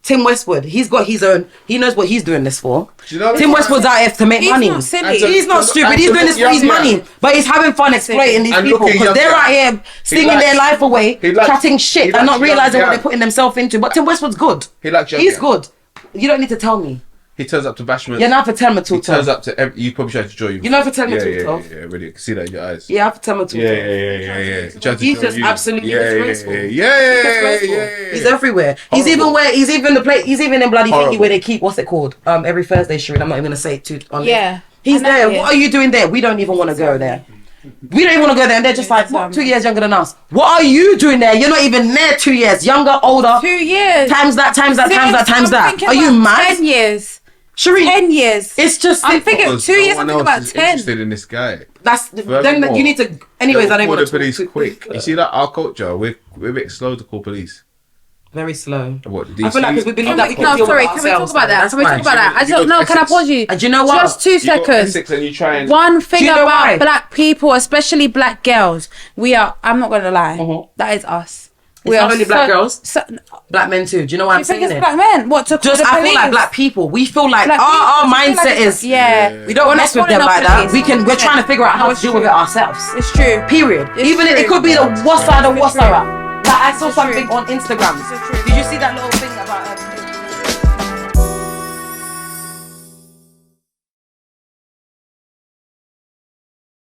Tim Westwood, he's got his own, he knows what he's doing this for. Do you know Tim Westwood's out here to make He's money. not silly. He's not stupid, he's doing this for his money. But he's having fun exploiting these And people looking because they're younger. out here singing likes- their life away, he likes- chatting he shit likes and not realising young, what yeah. they're putting themselves into. But Tim Westwood's good. He likes young, He's yeah. good. You don't need to tell me. He turns up to bashment. You're not for tell me to He turns up to every... You probably tried to draw you. You know for tell me yeah, to yeah, tell. yeah, really. I can see that in your eyes. Yeah, I have to tell me to Yeah. He tried to He's draw just you. absolutely disgraceful. Yeah. He's everywhere. He's Horrible. He's even in bloody thingy Horrible. where they keep, what's it called? Every Thursday, Shireen. I'm not even gonna say it too on Yeah. He's I know there. he is. What are you doing there? We don't even want to go there. We don't even want to go there, and they're just like, what, 2 years younger than us? What are you doing there? You're not even there 2 years. Younger, older. 2 years. Times that. I'm thinking Are you about mad? 10 years. Shireen, 10 years. it's just... I'm thinking Because 2 years. no I'm one thinking else about is 10. interested in this guy. That's... Then Furthermore, you need to... Anyways, I don't call want the to... police quick. You see that our culture, we're a bit slow to call police. Very slow. What? I feel like because we believe that we can No, deal sorry. with Can we talk ourselves. about that? That's Can we talk fine. about that? I You don't go know. Can I Essex. pause you? And do you know what? Just 2 You go seconds. Essex and you try and... One thing Do you know about why? black people, especially black girls, we are. I'm not gonna lie. That is us. It's not only black girls. So, Black men too. Do you know why I'm you think saying it's it? black men? What to call Just the I police? feel like black people. We feel like Black our people, I feel mindset like is yeah. we don't We're mess not with them calling like our that. police. We're trying to figure out how No, to deal with it ourselves. It's true. Period. It's Even it true. could be the what's side of It's what's true. Like I saw It's something true. on Instagram. It's true. Did you see that little thing?